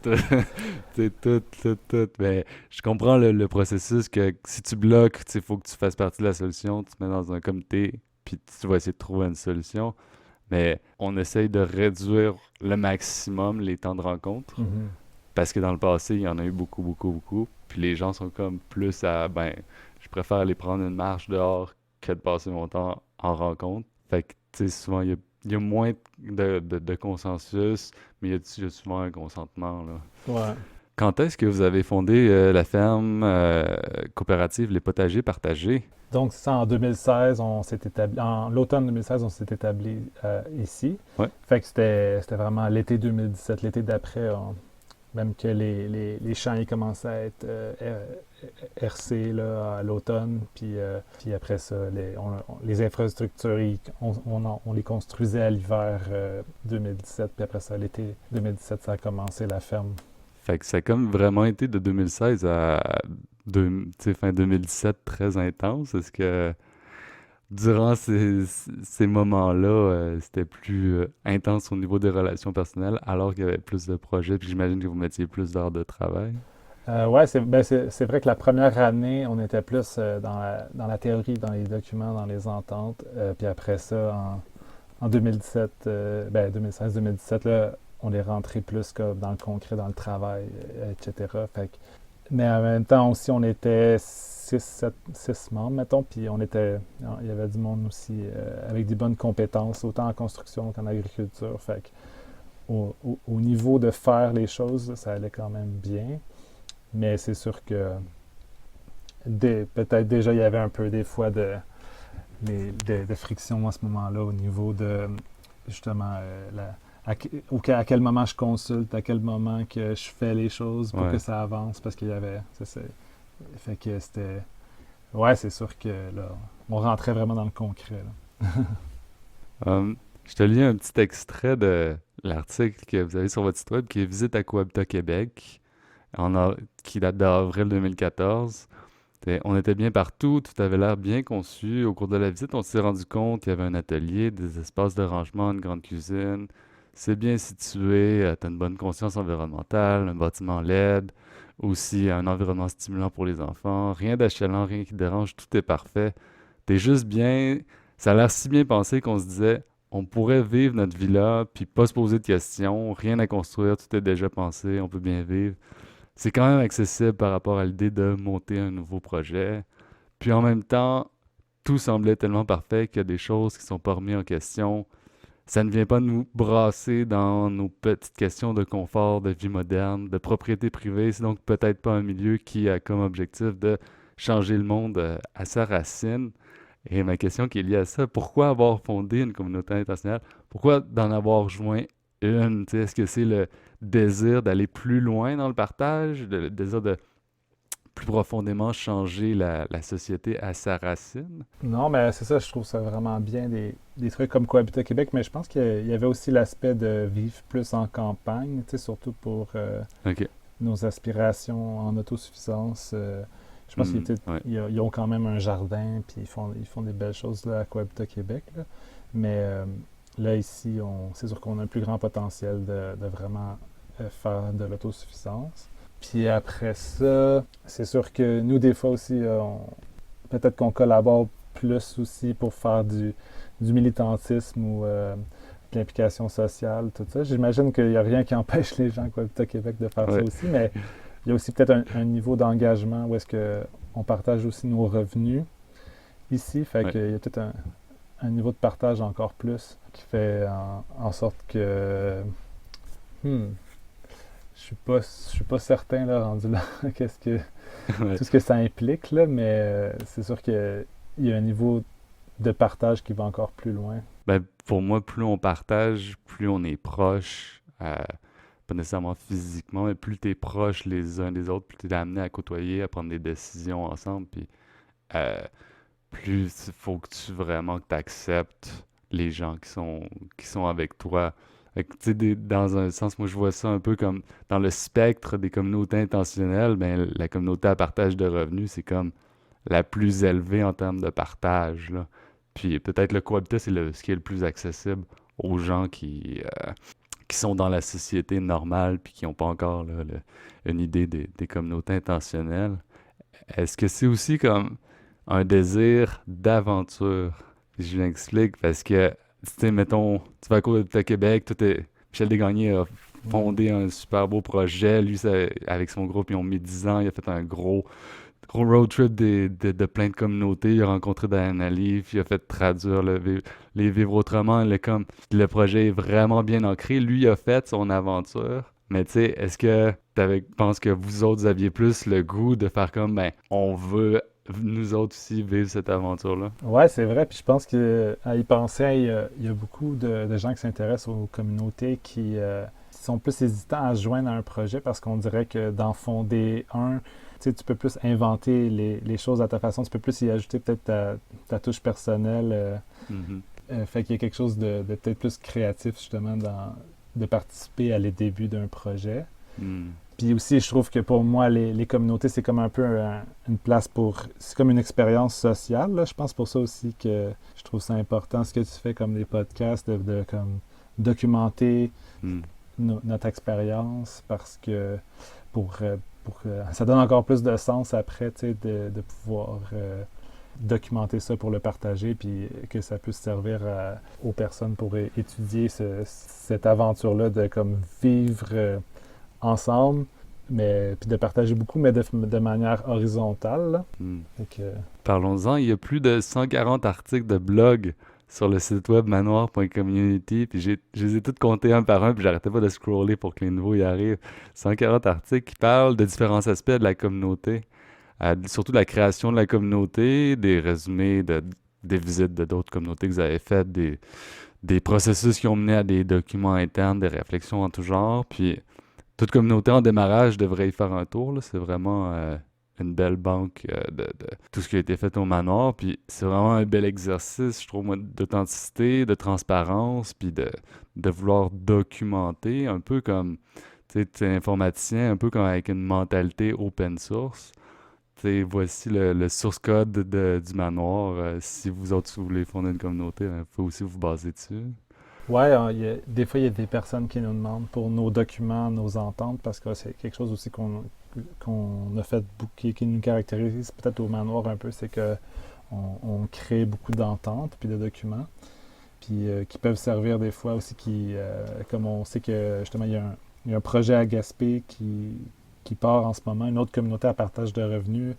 A: tout, tout. Mais je comprends le processus que si tu bloques, il faut que tu fasses partie de la solution, tu te mets dans un comité, puis tu vas essayer de trouver une solution. Mais on essaye de réduire le maximum les temps de rencontre
D: Mhm.
A: parce que dans le passé, il y en a eu beaucoup, beaucoup, beaucoup. Puis les gens sont comme plus ben, je préfère aller prendre une marche dehors que de passer mon temps en rencontre. Fait que, tu sais, souvent, il y a moins de consensus, mais il y a souvent un consentement, là.
D: Ouais.
A: Quand est-ce que vous avez fondé la ferme coopérative Les Potagers Partagés?
D: Donc, c'est ça, en 2016, on s'est établi, en l'automne 2016, on s'est établi ici.
A: Ouais.
D: Fait que c'était vraiment l'été 2017, l'été d'après, même que les champs ils commençaient à être hercés là, à l'automne, puis après ça, les infrastructures, on les construisait à l'hiver 2017, puis après ça, l'été 2017, ça a commencé la ferme.
A: Fait que ça a comme vraiment été de 2016 à tu sais, fin 2017 très intense. Est-ce que durant ces moments-là, c'était plus intense au niveau des relations personnelles alors qu'il y avait plus de projets, puis j'imagine que vous mettiez plus d'heures de travail?
D: Ouais, c'est vrai que la première année, on était plus dans la théorie, dans les documents, dans les ententes. Puis après ça, en 2017, 2016-2017, là, on est rentré plus comme dans le concret, dans le travail, etc. Mais en même temps aussi, on était 6 membres, mettons, puis il y avait du monde aussi avec des bonnes compétences, autant en construction qu'en agriculture. Au niveau de faire les choses, ça allait quand même bien. Mais c'est sûr que peut-être déjà il y avait un peu des fois de friction à ce moment-là au niveau de justement à quel moment je consulte, à quel moment que je fais les choses pour que
A: Ouais.
D: ça avance, parce qu'il y avait. Fait que c'était. Ouais, c'est sûr que là, on rentrait vraiment dans le concret, là.
A: Je te lis un petit extrait de l'article que vous avez sur votre site web qui est Visite à Cohabitat Québec, qui date d'avril 2014. On était bien partout, tout avait l'air bien conçu. Au cours de la visite, on s'est rendu compte qu'il y avait un atelier, des espaces de rangement, une grande cuisine. C'est bien situé, tu as une bonne conscience environnementale, un bâtiment LED, aussi un environnement stimulant pour les enfants. Rien d'achalant, rien qui dérange, tout est parfait. T'es juste bien. Ça a l'air si bien pensé qu'on se disait, on pourrait vivre notre vie là, puis pas se poser de questions, rien à construire, tout est déjà pensé, on peut bien vivre. C'est quand même accessible par rapport à l'idée de monter un nouveau projet. Puis en même temps, tout semblait tellement parfait qu'il y a des choses qui sont pas remises en question. Ça ne vient pas nous brasser dans nos petites questions de confort, de vie moderne, de propriété privée. C'est donc peut-être pas un milieu qui a comme objectif de changer le monde à sa racine. Et ma question qui est liée à ça, pourquoi avoir fondé une communauté internationale? Pourquoi d'en avoir joint une? Tu sais, est-ce que c'est le désir d'aller plus loin dans le partage, le désir de plus profondément changer la société à sa racine?
D: Non, mais c'est ça, je trouve ça vraiment bien, des trucs comme Cohabiter Québec, mais je pense qu'il y avait aussi l'aspect de vivre plus en campagne, tu sais, surtout pour
A: OK.
D: nos aspirations en autosuffisance. Je pense
A: Ouais.
D: ils ont quand même un jardin, puis ils font des belles choses là, à Cohabiter Québec, là. Mais là, ici, c'est sûr qu'on a un plus grand potentiel de vraiment faire de l'autosuffisance. Puis après ça, c'est sûr que nous, des fois aussi, peut-être qu'on collabore plus aussi pour faire du militantisme ou de l'implication sociale, tout ça. J'imagine qu'il n'y a rien qui empêche les gens à Québec de faire ça
A: Ouais.
D: aussi, mais il y a aussi peut-être un niveau d'engagement où est-ce qu'on partage aussi nos revenus ici. Fait
A: Ouais.
D: qu'il y a peut-être un niveau de partage encore plus qui fait en sorte que... je suis pas certain, là, rendu là,
A: Ouais.
D: tout ce que ça implique, là, mais c'est sûr qu'il y a un niveau de partage qui va encore plus loin.
A: Ben, pour moi, plus on partage, plus on est proche, pas nécessairement physiquement, mais plus tu es proche les uns des autres, plus tu es amené à côtoyer, à prendre des décisions ensemble, puis euh, plus il faut que tu vraiment que tu acceptes les gens qui sont avec toi. Fait que, tu sais, dans un sens, moi je vois ça un peu comme dans le spectre des communautés intentionnelles, ben, la communauté à partage de revenus, c'est comme la plus élevée en termes de partage, là. Puis peut-être le cohabitat, c'est ce qui est le plus accessible aux gens qui sont dans la société normale puis qui n'ont pas encore là, une idée des communautés intentionnelles. Est-ce que c'est aussi comme un désir d'aventure? Je l'explique parce que, tu sais, mettons, tu vas à Cohabitat Québec, Michel Desgagnés a
D: Mm.
A: fondé un super beau projet. Lui, avec son groupe, ils ont mis 10 ans. Il a fait un gros road trip de plein de communautés. Il a rencontré Diana Leaf, il a fait traduire les Vivre Autrement. Le projet est vraiment bien ancré. Lui, il a fait son aventure. Mais tu sais, est-ce que tu penses que vous autres aviez plus le goût de faire comme, ben, on veut nous autres aussi vivre cette aventure-là?
D: Ouais, c'est vrai. Puis je pense qu'à y penser, il y a beaucoup de gens qui s'intéressent aux communautés qui sont plus hésitants à se joindre à un projet parce qu'on dirait que d'en fonder un, tu sais, tu peux plus inventer les choses à ta façon, tu peux plus y ajouter peut-être ta touche personnelle.
A: Mhm.
D: Fait qu'il y a quelque chose de peut-être plus créatif justement de participer à les débuts d'un projet.
A: Mm.
D: Puis aussi, je trouve que pour moi, les communautés, c'est comme un peu une place c'est comme une expérience sociale, là. Je pense pour ça aussi que je trouve ça important, ce que tu fais comme des podcasts, de comme documenter
A: Mm.
D: notre expérience, parce que ça donne encore plus de sens après, tu sais, de pouvoir documenter ça pour le partager, puis que ça puisse servir aux personnes pour étudier cette aventure-là de comme vivre ensemble, mais puis de partager beaucoup, mais de manière horizontale, là.
A: Mm.
D: Fait que,
A: Parlons-en, il y a plus de 140 articles de blog sur le site web manoir.community, puis je les ai tous comptés un par un, puis j'arrêtais pas de scroller pour que les nouveaux y arrivent. 140 articles qui parlent de différents aspects de la communauté, surtout de la création de la communauté, des résumés des visites de d'autres communautés que vous avez faites, des processus qui ont mené à des documents internes, des réflexions en tout genre, puis toute communauté en démarrage devrait y faire un tour, là. C'est vraiment une belle banque de tout ce qui a été fait au manoir. Puis c'est vraiment un bel exercice, je trouve, moi, d'authenticité, de transparence, puis de vouloir documenter, un peu comme, tu es informaticien, un peu comme avec une mentalité open source. Tu sais, voici le source code du manoir. Si vous autres vous voulez fonder une communauté, il faut aussi vous baser dessus.
D: ouais, des fois, il y a des personnes qui nous demandent pour nos documents, nos ententes, parce que c'est quelque chose aussi qu'on a fait beaucoup, qui nous caractérise peut-être au manoir un peu, c'est que on crée beaucoup d'ententes puis de documents, puis qui peuvent servir des fois aussi, comme on sait que justement il y a un projet à Gaspé qui part en ce moment, une autre communauté à partage de revenus,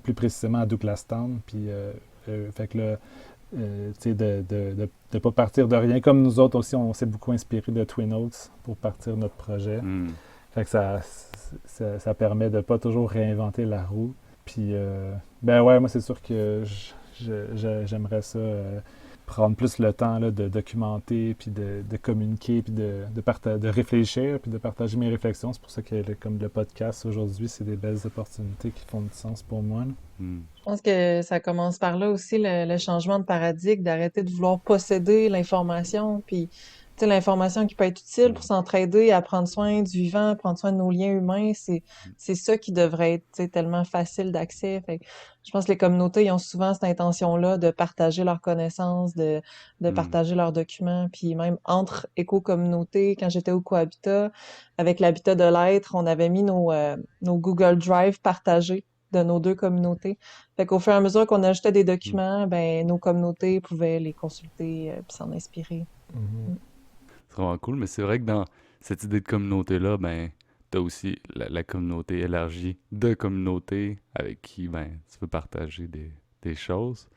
D: plus précisément à Douglastown, puis Fait que là, tu sais, de pas partir de rien. Comme nous autres aussi, on s'est beaucoup inspiré de Twin Oaks pour partir notre projet.
A: Hmm.
D: Fait que ça permet de pas toujours réinventer la roue. Puis, ben ouais, moi, c'est sûr que j'aimerais ça prendre plus le temps là, de documenter, puis de communiquer, puis de réfléchir, puis de partager mes réflexions. C'est pour ça que comme le podcast aujourd'hui, c'est des belles opportunités qui font du sens pour moi, là.
A: Hmm.
C: Je pense que ça commence par là aussi, le changement de paradigme, d'arrêter de vouloir posséder l'information, puis tu sais, l'information qui peut être utile pour s'entraider à prendre soin du vivant, prendre soin de nos liens humains, c'est ça qui devrait être, tu sais, tellement facile d'accès. Fait que je pense que les communautés, ils ont souvent cette intention-là de partager leurs connaissances, de
A: Hmm.
C: partager leurs documents, puis même entre éco-communautés, quand j'étais au Cohabitat, avec l'Habitat de l'Être, on avait mis nos Google Drive partagés de nos deux communautés. Fait qu'au fur et à mesure qu'on ajoutait des
A: Hmm.
C: documents, ben nos communautés pouvaient les consulter puis s'en inspirer.
D: Mhm.
C: Mm.
A: C'est vraiment cool, mais c'est vrai que dans cette idée de communauté-là, ben, t'as aussi la communauté élargie de communautés avec qui, ben, tu peux partager des choses.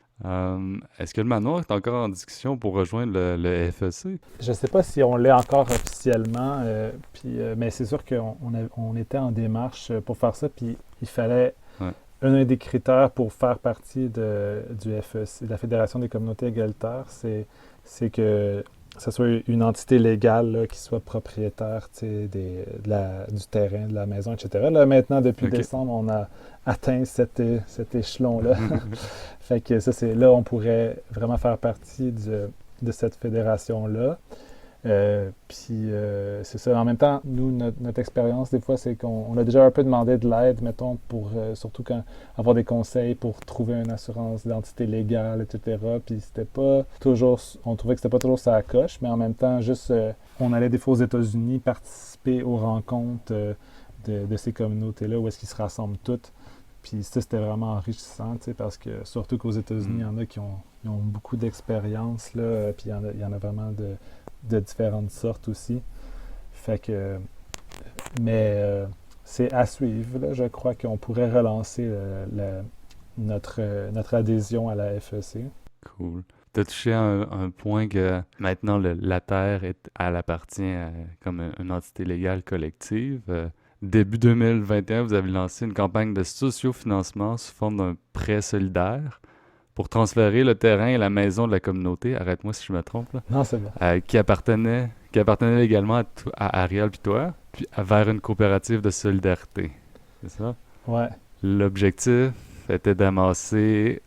A: Est-ce que le manoir est encore en discussion pour rejoindre le FEC?
D: Je sais pas si on l'est encore officiellement, mais c'est sûr on était en démarche pour faire ça, puis il fallait
A: Ouais.
D: un des critères pour faire partie du FEC, de la Fédération des communautés égalitaires, c'est que ce soit une entité légale là, qui soit propriétaire tu sais, du terrain, de la maison, etc. Là, maintenant, depuis
A: Ok.
D: décembre, on a atteint cet échelon-là. Fait que ça, là, on pourrait vraiment faire partie de cette fédération-là. C'est ça. En même temps, nous, notre expérience, des fois, c'est qu'on a déjà un peu demandé de l'aide, mettons, pour surtout quand avoir des conseils pour trouver une assurance d'identité légale, etc. Puis c'était pas toujours, on trouvait que c'était pas toujours ça à coche, mais en même temps, juste, on allait des fois aux États-Unis participer aux rencontres de ces communautés-là où est-ce qu'ils se rassemblent toutes. Puis ça, c'était vraiment enrichissant, tu sais, parce que surtout qu'aux États-Unis, il y en a qui ont beaucoup d'expérience, là, puis il y en a vraiment de différentes sortes aussi. Fait que, mais c'est à suivre, là. Je crois qu'on pourrait relancer notre adhésion à la FEC.
A: Cool. T'as touché à un point que maintenant la Terre elle appartient comme une entité légale collective. Début 2021, vous avez lancé une campagne de sociofinancement sous forme d'un prêt solidaire pour transférer le terrain et la maison de la communauté, arrête-moi si je me trompe, là,
D: Non, c'est bon.
A: qui appartenait également à Ariel puis toi, puis vers une coopérative de solidarité. C'est ça?
D: Ouais.
A: L'objectif était d'amasser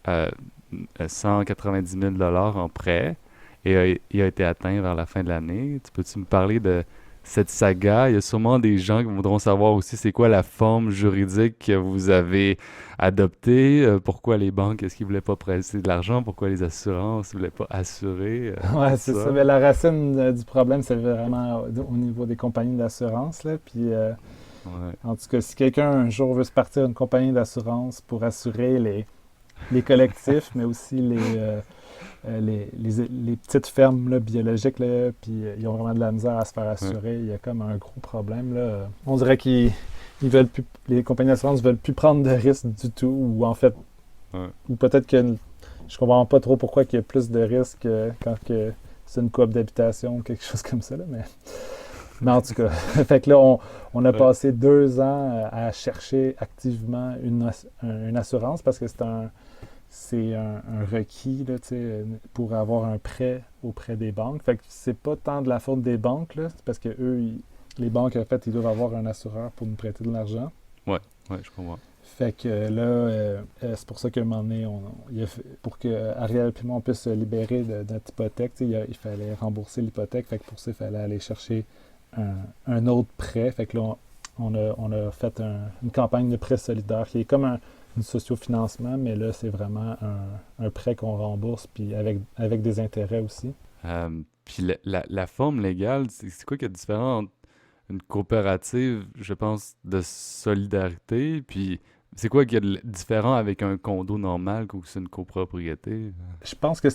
A: 190 000 $ en prêt et il a été atteint vers la fin de l'année. Peux-tu me parler de cette saga? Il y a sûrement des gens qui voudront savoir aussi c'est quoi la forme juridique que vous avez adoptée, pourquoi les banques, est-ce qu'ils voulaient pas prêter de l'argent, pourquoi les assurances ne voulaient pas assurer,
D: Ouais,
A: tout
D: c'est ça.
A: ça.
D: Mais la racine du problème, c'est vraiment au niveau des compagnies d'assurance, là. Puis,
A: Ouais.
D: en tout cas, si quelqu'un un jour veut se partir une compagnie d'assurance pour assurer les collectifs, mais aussi les petites fermes là, biologiques, là, puis ils ont vraiment de la misère à se faire
A: Ouais.
D: assurer. Il y a comme un gros problème, là. On dirait qu'ils veulent plus, les compagnies d'assurance veulent plus prendre de risques du tout, ou en fait,
A: Ouais.
D: ou peut-être que je comprends pas trop pourquoi il y a plus de risques quand que c'est une coop d'habitation ou quelque chose comme ça, là, mais en tout cas, fait que là, on a
A: Ouais.
D: passé 2 ans à chercher activement une assurance parce que c'est un requis là, tu sais, pour avoir un prêt auprès des banques. Fait que c'est pas tant de la faute des banques, là, c'est parce que les banques, en fait, ils doivent avoir un assureur pour nous prêter de l'argent.
A: Ouais, je comprends.
D: Fait que là, c'est pour ça qu'à un moment donné, pour que Ariel et moi on puisse se libérer de notre hypothèque, tu sais, il fallait rembourser l'hypothèque. Fait que pour ça, il fallait aller chercher un autre prêt. Fait que là, on a fait une campagne de prêt solidaire qui est comme un sociofinancement, mais là, c'est vraiment un prêt qu'on rembourse, puis avec des intérêts aussi.
A: Puis la forme légale, c'est quoi qui est différent entre une coopérative, je pense, de solidarité, puis c'est quoi qui est différent avec un condo normal ou c'est une copropriété?
D: Je pense que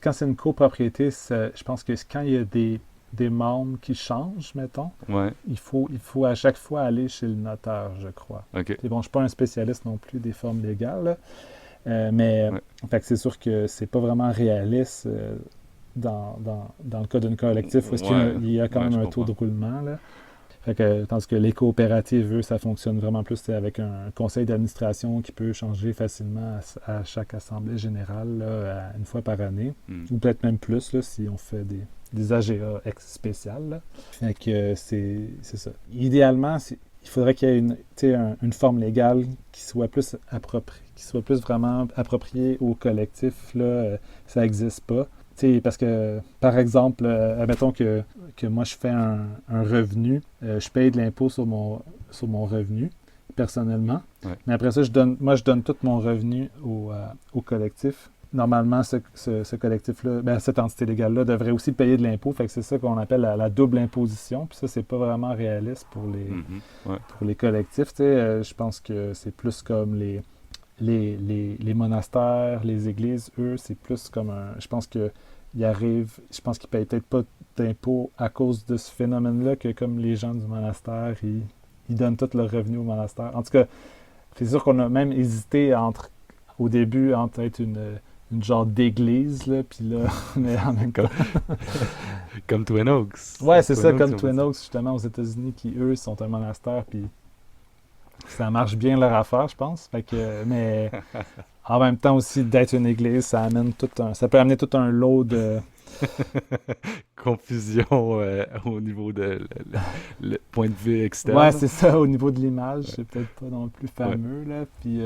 D: quand c'est une copropriété, je pense que quand il y a des membres qui changent, mettons,
A: Ouais,
D: il faut à chaque fois aller chez le notaire, je crois.
A: ok.
D: Et bon, je ne suis pas un spécialiste non plus des formes légales, là, Mais
A: Ouais.
D: fait que c'est sûr que c'est pas vraiment réaliste dans le cas d'un collectif où est-ce
A: Ouais,
D: qu'il y a quand
A: ouais,
D: même
A: je
D: un taux de
A: comprends.
D: roulement, là. Fait que, tandis que les coopératives, eux, ça fonctionne vraiment plus avec un conseil d'administration qui peut changer facilement à chaque assemblée générale, là, une fois par année,
A: Hmm.
D: ou peut-être même plus là, si on fait des AGA spéciales. Là. Fait que c'est ça. Idéalement, il faudrait qu'il y ait une forme légale qui soit plus appropriée, qui soit plus vraiment appropriée au collectif. Là, ça n'existe pas. T'sais, parce que, par exemple, admettons que moi, je fais un revenu, je paye de l'impôt sur mon revenu, personnellement.
A: Ouais.
D: Mais après ça, je donne tout mon revenu au collectif. Normalement, ce collectif-là, ben, cette entité légale-là devrait aussi payer de l'impôt. Fait que c'est ça qu'on appelle la double imposition. Puis ça, c'est pas vraiment réaliste
A: Mhm. Ouais.
D: pour les collectifs. Je pense que c'est plus comme les monastères, les églises, eux, c'est plus comme un. Je pense qu'ils payent peut-être pas d'impôts à cause de ce phénomène-là que comme les gens du monastère, ils donnent tout leur revenu au monastère. En tout cas, c'est sûr qu'on a même hésité au début entre être une genre d'église, là, puis là, mais en même temps.
A: Comme, comme Twin Oaks.
D: Ouais, c'est ça,
A: Twin Oaks,
D: comme
A: ils ont fait
D: Twin
A: ça.
D: Oaks, justement, aux États-Unis, qui, eux, sont un monastère, puis ça marche bien leur affaire, je pense. Fait que, mais en même temps aussi, d'être une église, ça peut amener tout un lot de.
A: Confusion au niveau de le point de vue
D: Ouais,
A: externe.
D: c'est ça, au niveau de l'image,
A: Ouais.
D: c'est peut-être pas non plus
A: Ouais.
D: fameux, là. Puis,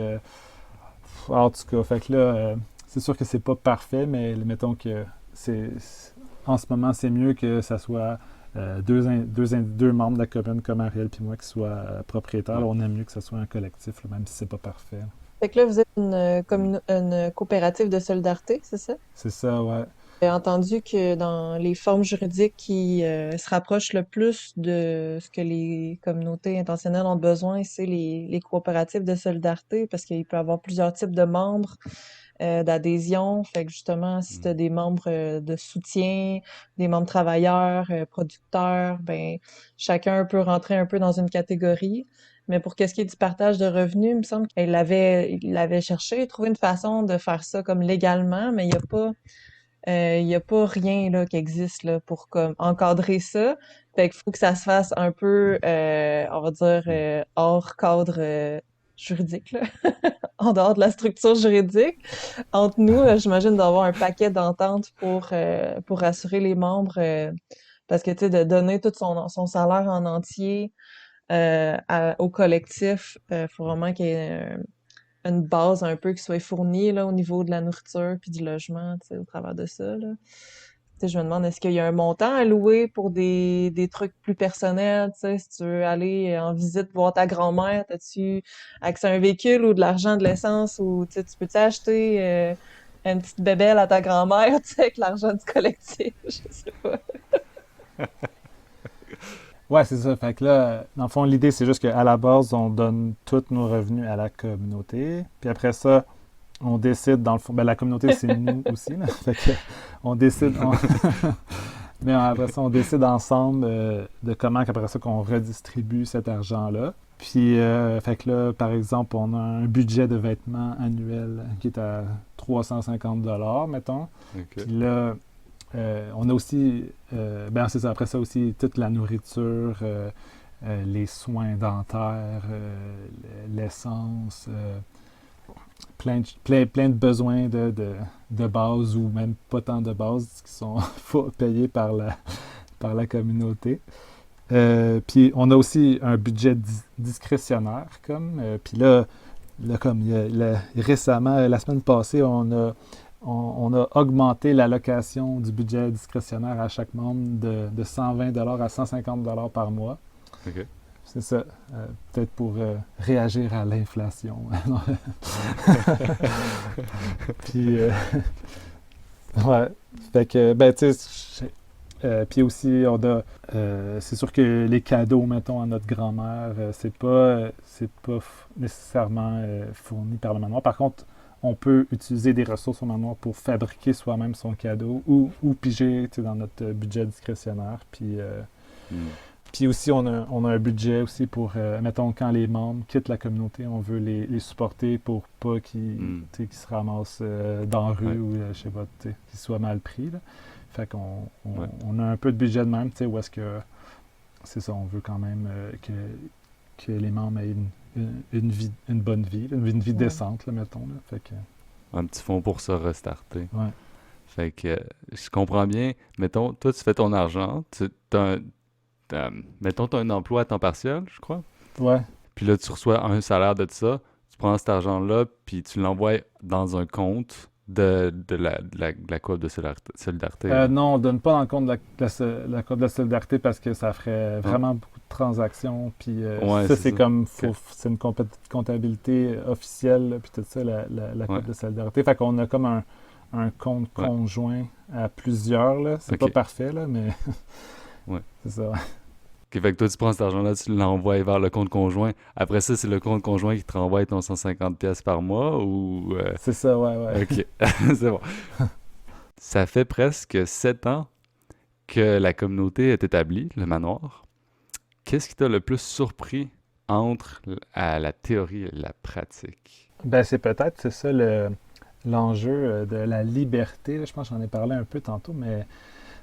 D: en tout cas, fait que là, c'est sûr que c'est pas parfait, mais mettons que en ce moment, c'est mieux que ça soit deux membres de la commune comme Ariel puis moi qui soient propriétaires. Là,
A: Ouais.
D: on aime mieux que ce soit un collectif, là, même si c'est pas parfait.
C: Fait que là, vous êtes
A: Hmm.
C: une coopérative de solidarité, c'est ça?
D: C'est ça, ouais.
C: J'ai entendu que dans les formes juridiques qui se rapprochent le plus de ce que les communautés intentionnelles ont besoin, c'est les coopératives de solidarité, parce qu'il peut y avoir plusieurs types de membres, d'adhésion. Fait que justement, si tu as
A: Hmm.
C: des membres de soutien, des membres travailleurs, producteurs, ben chacun peut rentrer un peu dans une catégorie. Mais pour qu'est-ce qui est du partage de revenus, il me semble il avait cherché, trouvé une façon de faire ça comme légalement, mais il y a pas rien là qui existe là pour comme encadrer ça. Fait qu'il faut que ça se fasse un peu, on va dire,
A: Hmm.
C: hors cadre juridique, là, en dehors de la structure juridique. Entre nous, j'imagine d'avoir un paquet d'ententes pour rassurer les membres, parce que tu sais, de donner tout son salaire en entier au collectif, faut vraiment qu'il y ait une base un peu qui soit fournie là, au niveau de la nourriture puis du logement, tu sais, au travers de ça, là. Tu sais, je me demande, est-ce qu'il y a un montant à louer pour des trucs plus personnels, tu sais, si tu veux aller en visite voir ta grand-mère, t'as-tu accès à un véhicule ou de l'argent, de l'essence, ou tu sais, tu peux-tu acheter une petite bébelle à ta grand-mère, tu sais, avec l'argent du collectif, je sais pas.
D: Ouais, c'est ça. Fait que là, dans le fond, l'idée, c'est juste qu'à la base, on donne tous nos revenus à la communauté. Puis après ça, on décide, dans le fond, ben, la communauté, c'est nous aussi, là. Fait que on décide, mais après ça, on décide ensemble de comment, après ça, qu'on redistribue cet argent-là. Puis, fait que là, par exemple, on a un budget de vêtements annuel qui est à 350 $, mettons.
A: OK.
D: Puis là, on a aussi, ben c'est ça, après ça aussi, toute la nourriture, les soins dentaires, l'essence, plein de besoins de base ou même pas tant de base qui sont payés par la communauté. Puis on a aussi un budget discrétionnaire, comme. Puis là, comme récemment, la semaine passée, on a augmenté l'allocation du budget discrétionnaire à chaque membre de 120 $ à 150 $ par mois.
A: OK.
D: C'est ça. Peut-être pour réagir à l'inflation. Puis, ouais. Fait que, ben, tu sais, puis aussi, c'est sûr que les cadeaux, mettons, à notre grand-mère, c'est pas nécessairement fourni par le manoir. Par contre, on peut utiliser des ressources au manoir pour fabriquer soi-même son cadeau ou piger, tu sais, dans notre budget discrétionnaire. Puis,
A: Hmm.
D: Puis aussi, on a un budget aussi pour, mettons, quand les membres quittent la communauté, on veut les supporter pour pas
A: Hmm.
D: qu'ils se ramassent dans la rue
A: Ouais,
D: ou, je sais pas, qu'ils soient mal pris, là. Fait
A: ouais,
D: on a un peu de budget de même, tu sais, où est-ce que, c'est ça, on veut quand même que les membres aient une vie, une bonne vie, là, une vie
C: Ouais.
D: décente, là, mettons, là. Fait que,
A: un petit fonds pour se restarter.
D: ouais.
A: Fait que je comprends bien. Mettons, toi, tu fais ton argent. Mettons, tu as un emploi à temps partiel, je crois.
D: Ouais.
A: Puis là, tu reçois un salaire de ça. Tu prends cet argent-là, puis tu l'envoies dans un compte de la Coop de solidarité, là.
D: Non, on ne donne pas dans le compte la Coop de la solidarité parce que ça ferait
A: Ah,
D: vraiment beaucoup de transactions. Puis
A: ouais,
D: ça,
A: c'est
D: c'est
A: ça.
D: comme,
A: Ok.
D: c'est une comptabilité officielle, là, puis tout ça, la
A: Ouais,
D: Coop de solidarité. Fait qu'on a comme un compte
A: ouais,
D: conjoint à plusieurs, là. C'est pas
A: ok.
D: parfait, là, mais
A: Ouais.
D: c'est ça.
A: Ok, fait que toi, tu prends cet argent-là, tu l'envoies vers le compte conjoint. Après ça, c'est le compte conjoint qui te renvoie ton 150 pièces par mois ou...
D: C'est ça, ouais, ouais.
A: Ok, c'est bon. Ça fait presque 7 ans que la communauté est établie, le manoir. Qu'est-ce qui t'a le plus surpris entre à la théorie et la pratique?
D: Ben, c'est ça l'enjeu de la liberté, là. Je pense que j'en ai parlé un peu tantôt, mais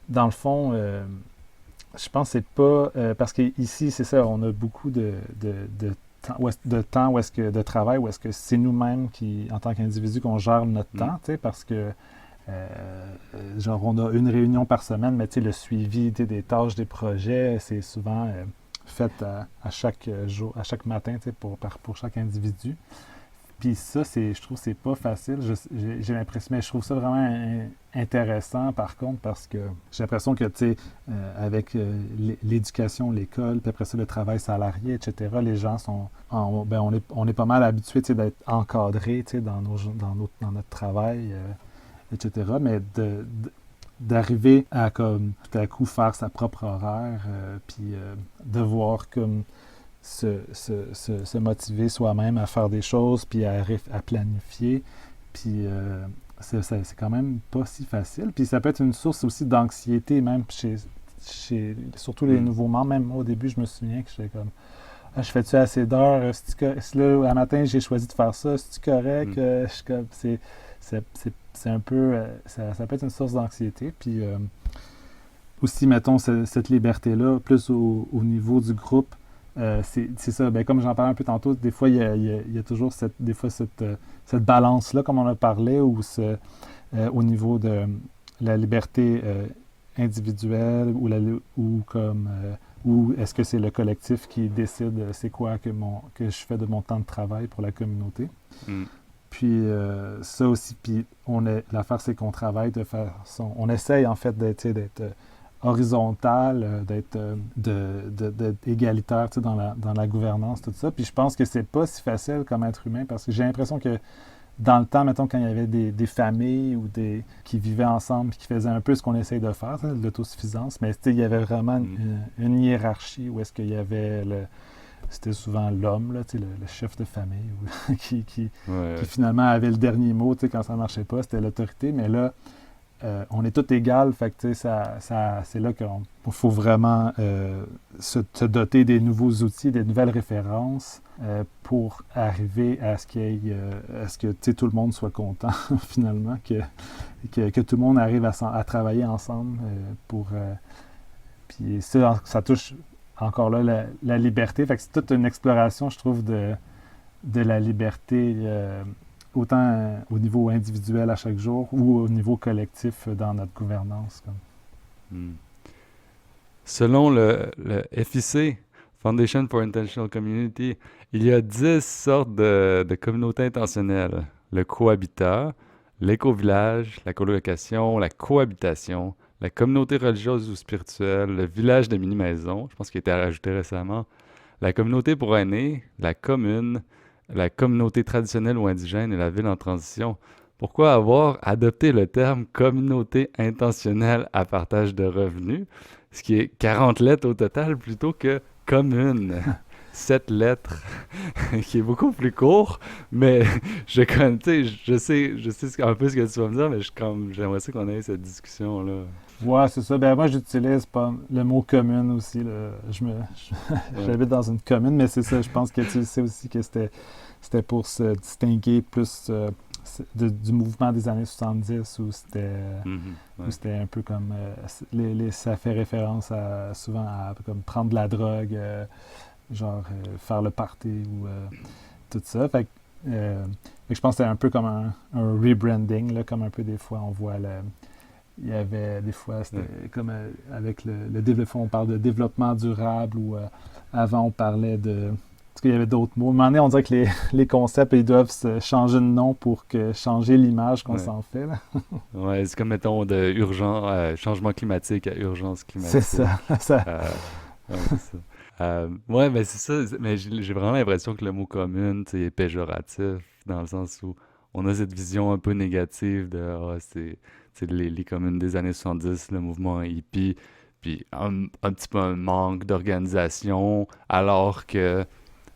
D: dans le fond, je pense que c'est pas parce qu'ici, c'est ça, on a beaucoup de temps, où est-ce que de travail, où est-ce que c'est nous-mêmes qui, en tant qu'individus, qu'on gère notre
A: Hmm,
D: temps, tu sais, parce que genre on a une réunion par semaine, mais tu sais, le suivi des tâches, des projets, c'est souvent fait à chaque jour, à chaque matin, tu sais, pour chaque individu. Puis ça, je trouve que c'est pas facile. J'ai l'impression, mais je trouve ça vraiment intéressant par contre parce que j'ai l'impression que, tu sais, avec l'éducation, l'école, puis après ça, le travail salarié, etc., les gens ben, on est pas mal habitués, tu sais, d'être encadrés, tu sais, dans notre travail, etc. Mais d'arriver à, comme, tout à coup, faire sa propre horaire, puis devoir, comme, se motiver soi-même à faire des choses, puis à planifier. Puis c'est quand même pas si facile. Puis ça peut être une source aussi d'anxiété, même surtout les
A: hmm,
D: nouveaux membres. Même moi, au début, je me souviens que j'étais comme, ah, je fais-tu assez d'heures? Si là, un matin, j'ai choisi de faire ça, c'est-tu correct?
A: hmm,
D: C'est un peu, ça peut être une source d'anxiété. Puis aussi, mettons, cette liberté-là, plus au niveau du groupe, c'est ça. Ben, comme j'en parlais un peu tantôt, des fois, il y a toujours cette balance-là, comme on a parlé, au niveau de la liberté individuelle ou comme ou est-ce que c'est le collectif qui décide c'est quoi que je fais de mon temps de travail pour la communauté.
A: hmm,
D: Puis ça aussi, puis l'affaire c'est qu'on travaille de façon, on essaye en fait d'être horizontal, d'être égalitaire, tu sais, dans la gouvernance, tout ça. Puis je pense que c'est pas si facile comme être humain parce que j'ai l'impression que dans le temps, mettons, quand il y avait des familles ou qui vivaient ensemble et qui faisaient un peu ce qu'on essaye de faire, de l'autosuffisance, mais tu sais, il y avait vraiment
A: hmm.
D: une hiérarchie où est-ce qu'il y avait c'était souvent l'homme, là, tu sais, le chef de famille,
A: Ouais,
D: qui
A: ouais.
D: finalement avait le dernier mot, tu sais, quand ça marchait pas, c'était l'autorité, mais là, on est tous égales, fait que tu sais, c'est là qu'il faut vraiment se doter des nouveaux outils, des nouvelles références pour arriver à ce à ce que tu sais, tout le monde soit content finalement, que tout le monde arrive à travailler ensemble puis ça touche encore là la liberté, fait que c'est toute une exploration, je trouve, de la liberté autant au niveau individuel à chaque jour ou au niveau collectif dans notre gouvernance. Comme.
A: Hmm. Selon le FIC, Foundation for Intentional Community, il y a 10 sortes de communautés intentionnelles. Le cohabitat, l'éco-village, la colocation, la cohabitation, la communauté religieuse ou spirituelle, le village de mini-maison, je pense qu'il a été rajouté récemment, la communauté pour aînés, la commune, la communauté traditionnelle ou indigène et la ville en transition. Pourquoi avoir adopté le terme communauté intentionnelle à partage de revenus, ce qui est 40 lettres au total plutôt que commune? 7 lettres qui est beaucoup plus court, mais tu sais, je sais un peu ce que tu vas me dire, mais j'aimerais ça qu'on ait cette discussion-là.
D: Ouais, c'est ça. Ben, moi, j'utilise pas le mot commune aussi. Là.
A: Ouais.
D: J'habite dans une commune, mais c'est ça. Je pense que tu sais aussi que c'était pour se distinguer plus du mouvement des années 70
A: Mhm,
D: où
A: ouais.
D: c'était un peu comme. Ça fait référence souvent à comme prendre de la drogue, genre faire le party ou tout ça. Fait que je pense que c'était un peu comme un rebranding, là, comme un peu des fois on voit il y avait des fois, c'était
A: Ouais.
D: comme avec le développement, on parle de développement durable ou avant on parlait de. Parce qu'il y avait d'autres mots. À un moment donné, on dirait que les concepts, ils doivent se changer de nom pour changer l'image qu'on
A: Ouais.
D: s'en fait. Là.
A: Ouais, c'est comme, mettons, de changement climatique à urgence
D: C'est ça.
A: climatique. Euh, ouais, c'est ça. Ouais, mais c'est ça. Mais j'ai vraiment l'impression que le mot commune, tu sais, est péjoratif, dans le sens où on a cette vision un peu négative de, c'est les communes des années 70, le mouvement hippie, puis un petit peu un manque d'organisation, alors que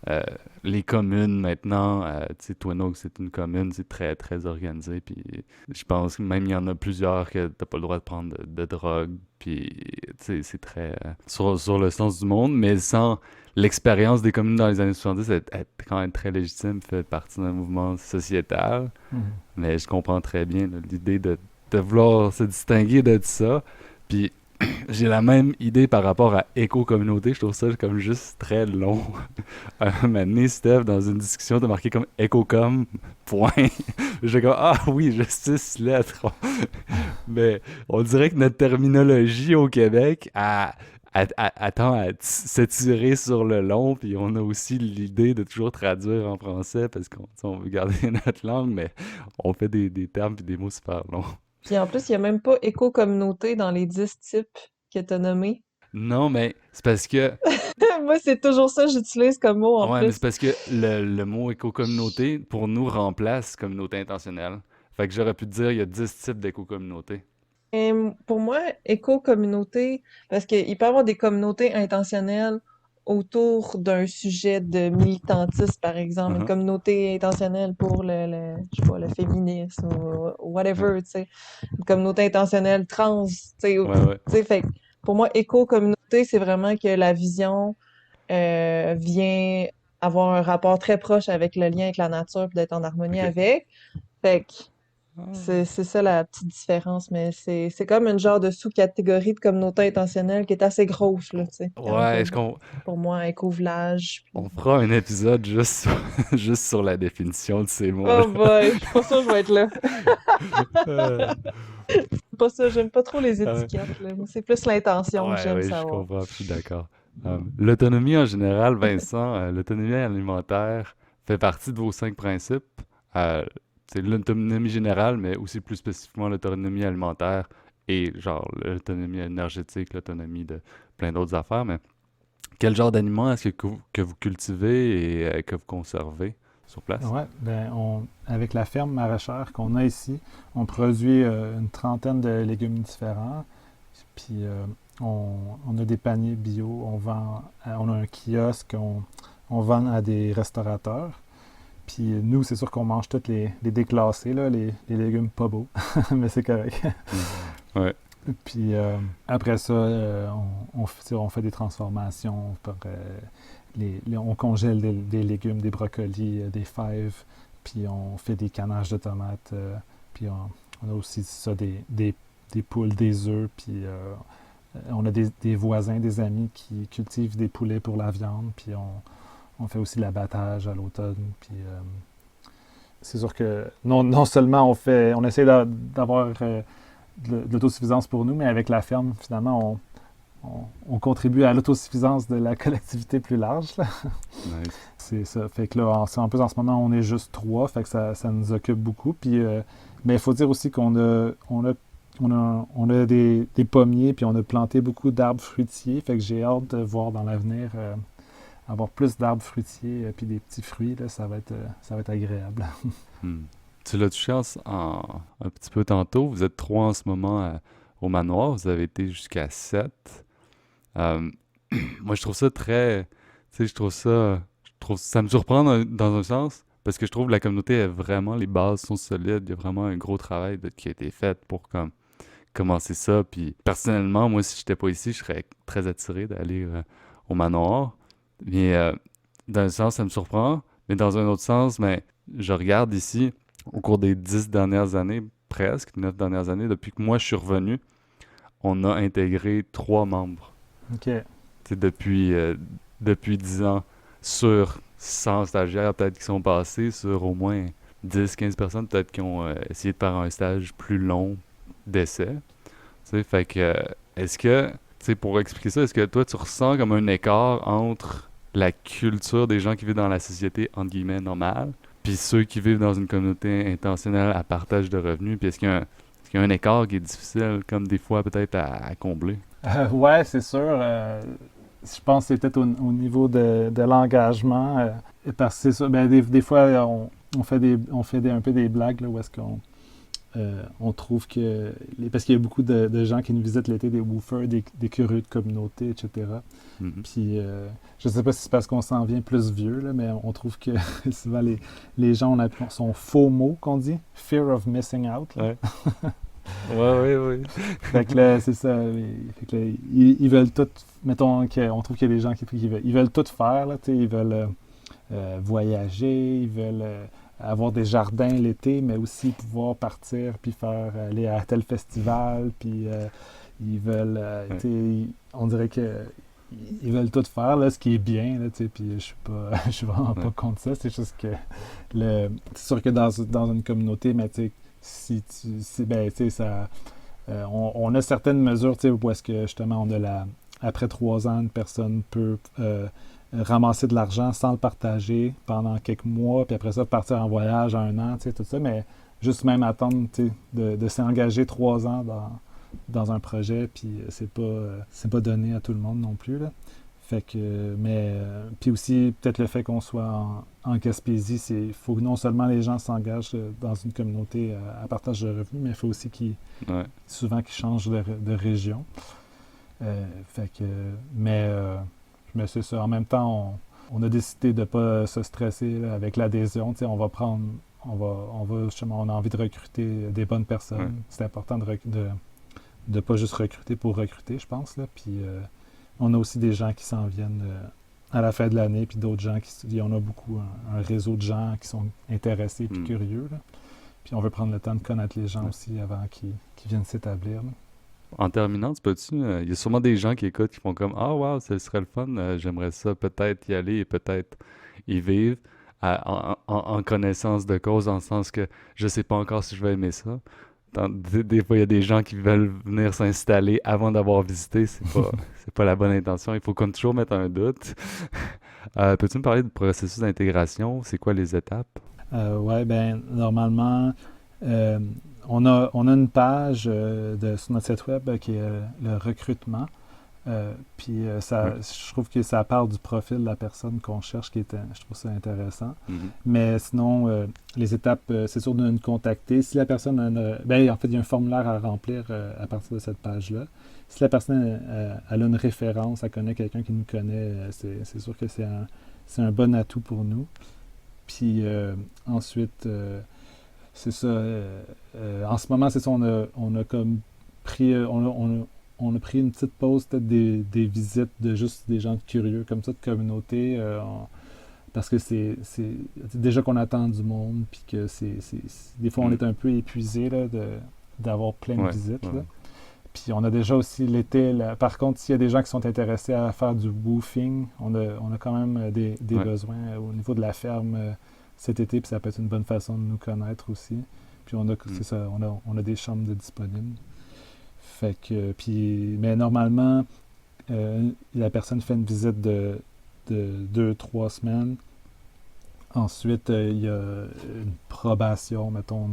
A: euh, les communes maintenant, tu sais, Twin Oaks, c'est une commune, c'est très, très organisé. Puis je pense que même il y en a plusieurs que t'as pas le droit de prendre de drogue. Puis, tu sais, c'est très sur le sens du monde, mais sans l'expérience des communes dans les années 70, elle est quand même très légitime, fait partie d'un mouvement sociétal.
D: Mhm.
A: Mais je comprends très bien là, l'idée de vouloir se distinguer de ça. Puis, j'ai la même idée par rapport à éco-communauté. Je trouve ça comme juste très long. Un moment donné, Steph, dans une discussion, t'as marqué comme éco-com, point. J'ai comme, ah oui, j'ai 6 lettres. Mais on dirait que notre terminologie au Québec tend à s'étirer sur le long, puis on a aussi l'idée de toujours traduire en français parce qu'on tu sais, on veut garder notre langue, mais on fait des termes puis des mots super longs.
C: Puis en plus, il n'y a même pas éco-communauté dans les 10 types que tu as nommés.
A: Non, mais c'est parce que
C: Moi, c'est toujours ça que j'utilise comme mot en
A: ouais, mais c'est
C: plus.
A: parce que le mot éco-communauté, pour nous, remplace communauté intentionnelle. Fait que j'aurais pu te dire, il y a 10 types d'éco-communauté.
C: Pour moi, éco-communauté, parce qu'il peut y avoir des communautés intentionnelles autour d'un sujet de militantisme, par exemple, une
A: Uh-huh.
C: communauté intentionnelle pour je sais pas, le féminisme ou
A: Ouais,
C: whatever, tu sais, une communauté intentionnelle trans, tu sais,
A: ouais, ouais.
C: fait que pour moi, éco-communauté, c'est vraiment que la vision vient avoir un rapport très proche avec le lien avec la nature puis d'être en harmonie
A: OK.
C: avec. Fait que
A: Ah.
C: c'est ça la petite différence, mais c'est comme une genre de sous-catégorie de communauté intentionnelle qui est assez grosse, là, tu sais, quand même
A: Ouais,
C: pour moi, éco-village,
A: on
C: puis...
A: fera un épisode juste sur, juste sur la définition de ces mots-là.
C: Oh boy, je suis pas sûre que je vais être là.
A: Euh,
C: C'est pas ça, j'aime pas trop les
A: ouais,
C: étiquettes, là. Moi, c'est plus l'intention que
A: ouais,
C: j'aime
A: ouais, je
C: savoir.
A: comprends, je suis d'accord. L'autonomie en général, Vincent, l'autonomie alimentaire fait partie de vos 5 principes. Euh, c'est l'autonomie générale, mais aussi plus spécifiquement l'autonomie alimentaire et genre l'autonomie énergétique, l'autonomie de plein d'autres affaires. Mais quel genre d'aliments est-ce que vous cultivez et que vous conservez sur place?
D: Ouais, ben avec la ferme maraîchère qu'on a ici, on produit une trentaine de légumes différents. Puis on a des paniers bio, on a un kiosque, on vend à des restaurateurs. Puis nous, c'est sûr qu'on mange tous les déclassés, là, les légumes pas beaux, mais c'est correct.
A: Mhm. Ouais.
D: Puis après ça, on fait des transformations. On congèle des légumes, des brocolis, des fèves. Puis on fait des canages de tomates. Puis on a aussi ça, des poules, des œufs. Puis on a des voisins, des amis qui cultivent des poulets pour la viande. Puis on fait aussi de l'abattage à l'automne. Puis c'est sûr que non seulement on essaie d'avoir de l'autosuffisance pour nous, mais avec la ferme, finalement, on contribue à l'autosuffisance de la collectivité plus large. Là.
A: Nice.
D: C'est ça. Fait que là, en plus, en ce moment, on est juste 3, fait que ça nous occupe beaucoup. Puis, mais il faut dire aussi qu'on a des pommiers, puis on a planté beaucoup d'arbres fruitiers. Fait que j'ai hâte de voir dans l'avenir avoir plus d'arbres fruitiers, puis des petits fruits. Là, ça va être agréable.
A: Hmm. Tu l'as touché un petit peu tantôt. Vous êtes 3 en ce moment au manoir. Vous avez été jusqu'à 7. Euh, moi, je trouve ça très, Tu sais, ça me surprend dans un sens, parce que je trouve que la communauté est vraiment, les bases sont solides, il y a vraiment un gros travail qui a été fait pour comme commencer ça. Puis personnellement, moi, si j'étais pas ici, je serais très attiré d'aller au manoir. Mais dans un sens, ça me surprend. Mais dans un autre sens, ben, je regarde ici, au cours des 10 dernières années, presque, 9 dernières années, depuis que moi je suis revenu, on a intégré 3 membres.
D: OK.
A: C'est depuis 10 ans, sur 100 stagiaires peut-être qui sont passés, sur au moins 10 15 personnes peut-être qui ont essayé de faire un stage plus long d'essai. Tu sais, fait que, est-ce que, tu sais, pour expliquer ça, est-ce que toi, tu ressens comme un écart entre la culture des gens qui vivent dans la société, entre guillemets, normale, puis ceux qui vivent dans une communauté intentionnelle à partage de revenus, puis est-ce qu'il y a un écart qui est difficile, comme des fois, peut-être à combler?
D: Ouais, c'est sûr. Je pense que c'est peut-être au niveau de l'engagement. Parce que c'est ça. Ben, des fois, un peu des blagues là, où est-ce qu'on on trouve que. Parce qu'il y a beaucoup de gens qui nous visitent l'été, des woofers, des curieux de communauté, etc.
A: Mhm.
D: Puis, je ne sais pas si c'est parce qu'on s'en vient plus vieux, là, mais on trouve que souvent les gens sont FOMO, qu'on dit, Fear of Missing Out. Là.
A: Ouais. Ouais, ouais, ouais.
D: Fait que là, c'est ça. Fait que là, ils veulent tout. Mettons qu'on trouve qu'il y a des gens ils veulent tout faire. Là, ils veulent voyager, ils veulent avoir des jardins l'été, mais aussi pouvoir partir puis aller à tel festival. Puis ils veulent.
A: Ouais.
D: On dirait que. Ils veulent tout faire, là, ce qui est bien, là, puis je suis vraiment pas
A: Ouais.
D: contre ça. C'est juste que c'est sûr que dans une communauté, mais tu sais, ben, tu sais, ça, on a certaines mesures, tu sais, où est-ce que justement après 3 ans, une personne peut ramasser de l'argent sans le partager pendant quelques mois, puis après ça, partir en voyage 1 an, tu sais, tout ça, mais juste même attendre, tu sais, de s'engager 3 ans dans un projet, puis c'est pas donné à tout le monde non plus, là. Fait que, mais, puis aussi, peut-être le fait qu'on soit en Gaspésie, il faut que non seulement les gens s'engagent dans une communauté à partage de revenus, mais il faut aussi
A: Ouais.
D: souvent qu'ils changent de région. Fait que, mais c'est ça. En même temps, on a décidé de ne pas se stresser là, avec l'adhésion. Tu sais, justement, on a envie de recruter des bonnes
A: Ouais.
D: personnes. C'est important de pas juste recruter pour recruter, je pense, là. Puis on a aussi des gens qui s'en viennent à la fin de l'année, puis d'autres gens il y en a beaucoup, un réseau de gens qui sont intéressés et
A: Mm.
D: curieux, là. Puis on veut prendre le temps de connaître les gens
A: Ouais.
D: aussi avant qu'ils viennent s'établir, là.
A: En terminant, il y a sûrement des gens qui écoutent qui font comme ah wow, ce serait le fun, j'aimerais ça peut-être y aller et peut-être y vivre en connaissance de cause, dans le sens que je sais pas encore si je vais aimer ça. Des fois, il y a des gens qui veulent venir s'installer avant d'avoir visité, c'est pas la bonne intention. Il faut comme toujours mettre un doute. Peux-tu me parler du processus d'intégration? C'est quoi les étapes?
D: Ouais, ben normalement, euh, on a une page sur notre site web qui est le recrutement. Puis
A: Ouais.
D: je trouve que ça parle du profil de la personne qu'on cherche, je trouve ça intéressant.
A: Mhm.
D: Mais sinon, les étapes, c'est sûr de nous contacter. Si la personne ben, en fait, il y a un formulaire à remplir à partir de cette page-là. Si la personne elle a une référence, elle connaît quelqu'un qui nous connaît, c'est sûr que c'est un bon atout pour nous. Puis ensuite, c'est ça. En ce moment, c'est ça, on a comme pris, on a pris une petite pause, peut-être des visites de juste des gens curieux, comme ça, de communauté, parce que c'est déjà qu'on attend du monde, puis que des fois, on
A: Mm.
D: est un peu épuisé là, d'avoir plein de
A: Ouais.
D: visites,
A: Ouais.
D: là. Puis on a déjà aussi l'été, là. Par contre, s'il y a des gens qui sont intéressés à faire du woofing, on a quand même des
A: Ouais.
D: besoins au niveau de la ferme cet été, puis ça peut être une bonne façon de nous connaître aussi. Puis
A: Mm.
D: c'est ça, on a des chambres de disponibles. Fait que, puis, mais normalement, la personne fait une visite de 2, 3 semaines. Ensuite, il y a une probation, mettons,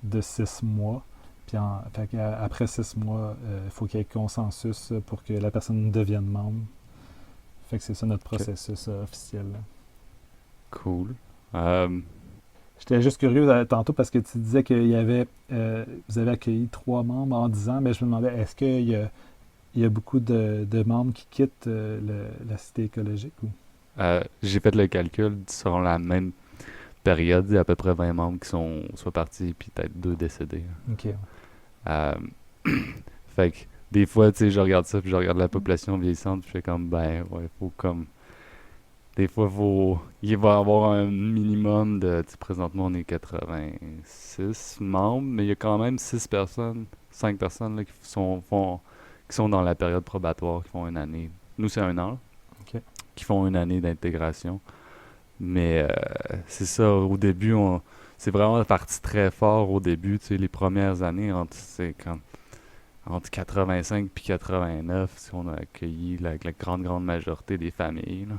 D: de 6 mois. Puis fait après 6 mois, il faut qu'il y ait consensus pour que la personne devienne membre. Fait que c'est ça notre
A: Ok.
D: processus officiel, là.
A: Cool. Euh,
D: J'étais juste curieux tantôt parce que tu disais vous avez accueilli 3 membres en 10 ans, mais je me demandais, est-ce qu'il y a beaucoup de membres qui quittent la cité écologique ou?
A: J'ai fait le calcul sur la même période, il y a à peu près 20 membres qui sont soit partis, puis peut-être 2 décédés.
D: OK.
A: Euh, Fait que des fois, tu sais, je regarde ça, puis je regarde la population vieillissante, puis je fais comme, ben, ouais, faut comme. Des fois, il va y avoir un minimum de. Tu sais, présentement, on est 86 membres, mais il y a quand même 6 personnes, 5 personnes là, qui sont dans la période probatoire, qui font une année. Nous, c'est 1 an,
D: OK.
A: qui font une année d'intégration. Mais c'est ça, au début, c'est vraiment parti très fort au début, tu sais, les premières années, entre 85 puis 89, si on a accueilli la grande majorité des familles, là.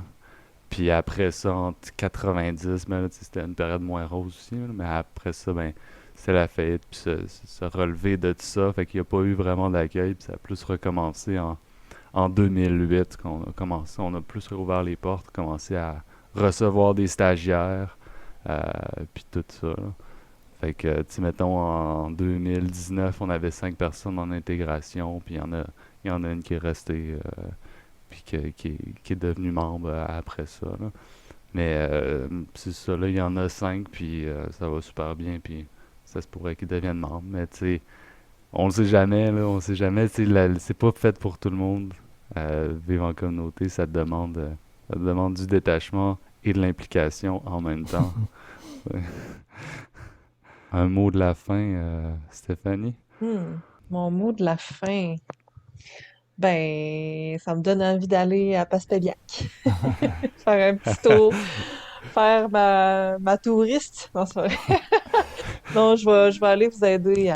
A: Puis après ça, entre 90, ben là, tu sais, c'était une période moins rose aussi, là, mais après ça, ben, c'est la faillite, puis se relever de tout ça, fait qu'il n'y a pas eu vraiment d'accueil, puis ça a plus recommencé en 2008, qu'on a commencé, on a plus rouvert les portes, commencé à recevoir des stagiaires, euh, puis tout ça, là. Fait que, tu sais, mettons, en 2019, on avait 5 personnes en intégration, puis il y en a une qui est restée, puis qui est devenue membre après ça, là. Mais c'est ça, là, il y en a 5, puis ça va super bien, puis ça se pourrait qu'ils deviennent membres. Mais tu sais, on le sait jamais, là, on sait jamais, tu sais, c'est pas fait pour tout le monde. Vivre en communauté, ça demande du détachement et de l'implication en même temps. Ouais. Un mot de la fin, Stéphanie?
C: Hmm. Mon mot de la fin. Ben, ça me donne envie d'aller à Pastebiac. Faire un petit tour, faire ma touriste. Non, c'est pas vrai. Non, je vais aller vous aider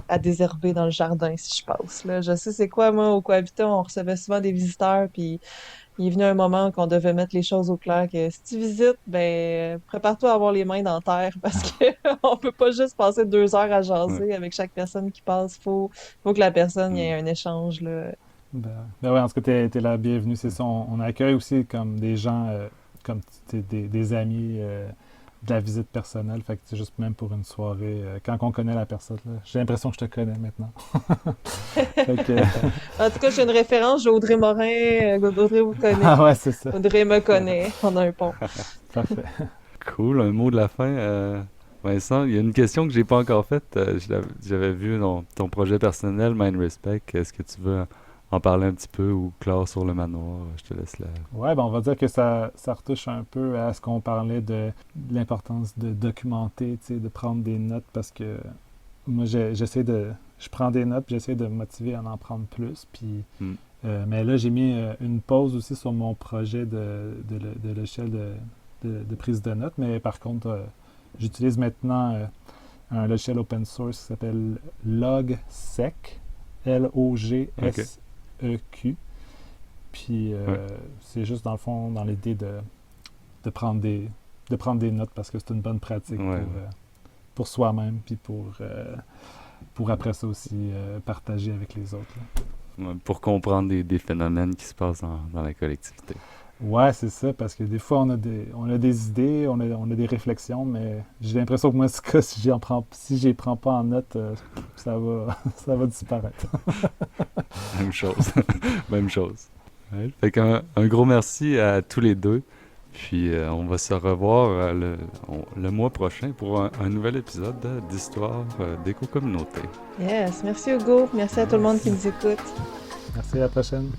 C: à désherber dans le jardin si je passe, là. Je sais c'est quoi, moi, au Cohabitat, on recevait souvent des visiteurs, puis il est venu un moment qu'on devait mettre les choses au clair, que si tu visites, ben, prépare-toi à avoir les mains dans la terre, parce que on peut pas juste passer 2 heures à
A: Ouais.
C: jaser avec chaque personne qui passe. Faut que la personne y
A: Hmm.
C: ait un échange, là.
D: Ben ouais, en tout cas, t'es la bienvenue, c'est ça. On accueille aussi comme des gens, comme des amis de la visite personnelle. Fait que c'est juste même pour une soirée, quand on connaît la personne, là, j'ai l'impression que je te connais maintenant. Fait que,
C: En tout cas, j'ai une référence, j'ai Audrey Morin, Audrey vous connaît.
D: ah ouais, c'est ça.
C: Audrey me connaît, on a un pont.
D: Parfait.
A: Cool, un mot de la fin. Vincent, il y a une question que j'ai pas encore faite. J'avais vu ton projet personnel, Mind Respect. Est-ce que tu veux en parler un petit peu ou clore sur le manoir? Je te laisse là.
D: Ouais, ben on va dire que ça retouche un peu à ce qu'on parlait de l'importance de documenter, tu sais, de prendre des notes parce que moi, je prends des notes, puis j'essaie de me motiver à en prendre plus. Puis,
A: Hmm.
D: mais là, j'ai mis une pause aussi sur mon projet de logiciel de prise de notes. Mais par contre, j'utilise maintenant un logiciel open source qui s'appelle LogSeq,
A: Ok.
D: Logseq. Puis
A: Ouais.
D: c'est juste dans le fond, dans l'idée de prendre des notes parce que c'est une bonne pratique
A: Ouais.
D: pour soi-même, puis pour après ça aussi partager avec les autres, là.
A: Ouais, pour comprendre des phénomènes qui se passent dans la collectivité.
D: Ouais, c'est ça, parce que des fois, on a des idées, on a des réflexions, mais j'ai l'impression que moi, ce cas, si je les prends pas en note, ça va, ça va disparaître.
A: Même chose. Même chose. Ouais. Fait qu'un gros merci à tous les deux. Puis on va se revoir le mois prochain pour un nouvel épisode d'Histoire d'éco-communauté.
C: Yes, merci Hugo, merci à tout le monde qui
D: Merci.
C: nous écoute.
D: Merci, à la prochaine.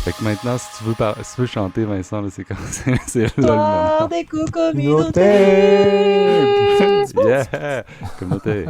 A: Fait que maintenant, si tu veux chanter, Vincent, là, c'est quand c'est là le
C: Histoire
A: moment.
C: d'éco-communauté!
D: Communauté!
A: Yeah! Communauté.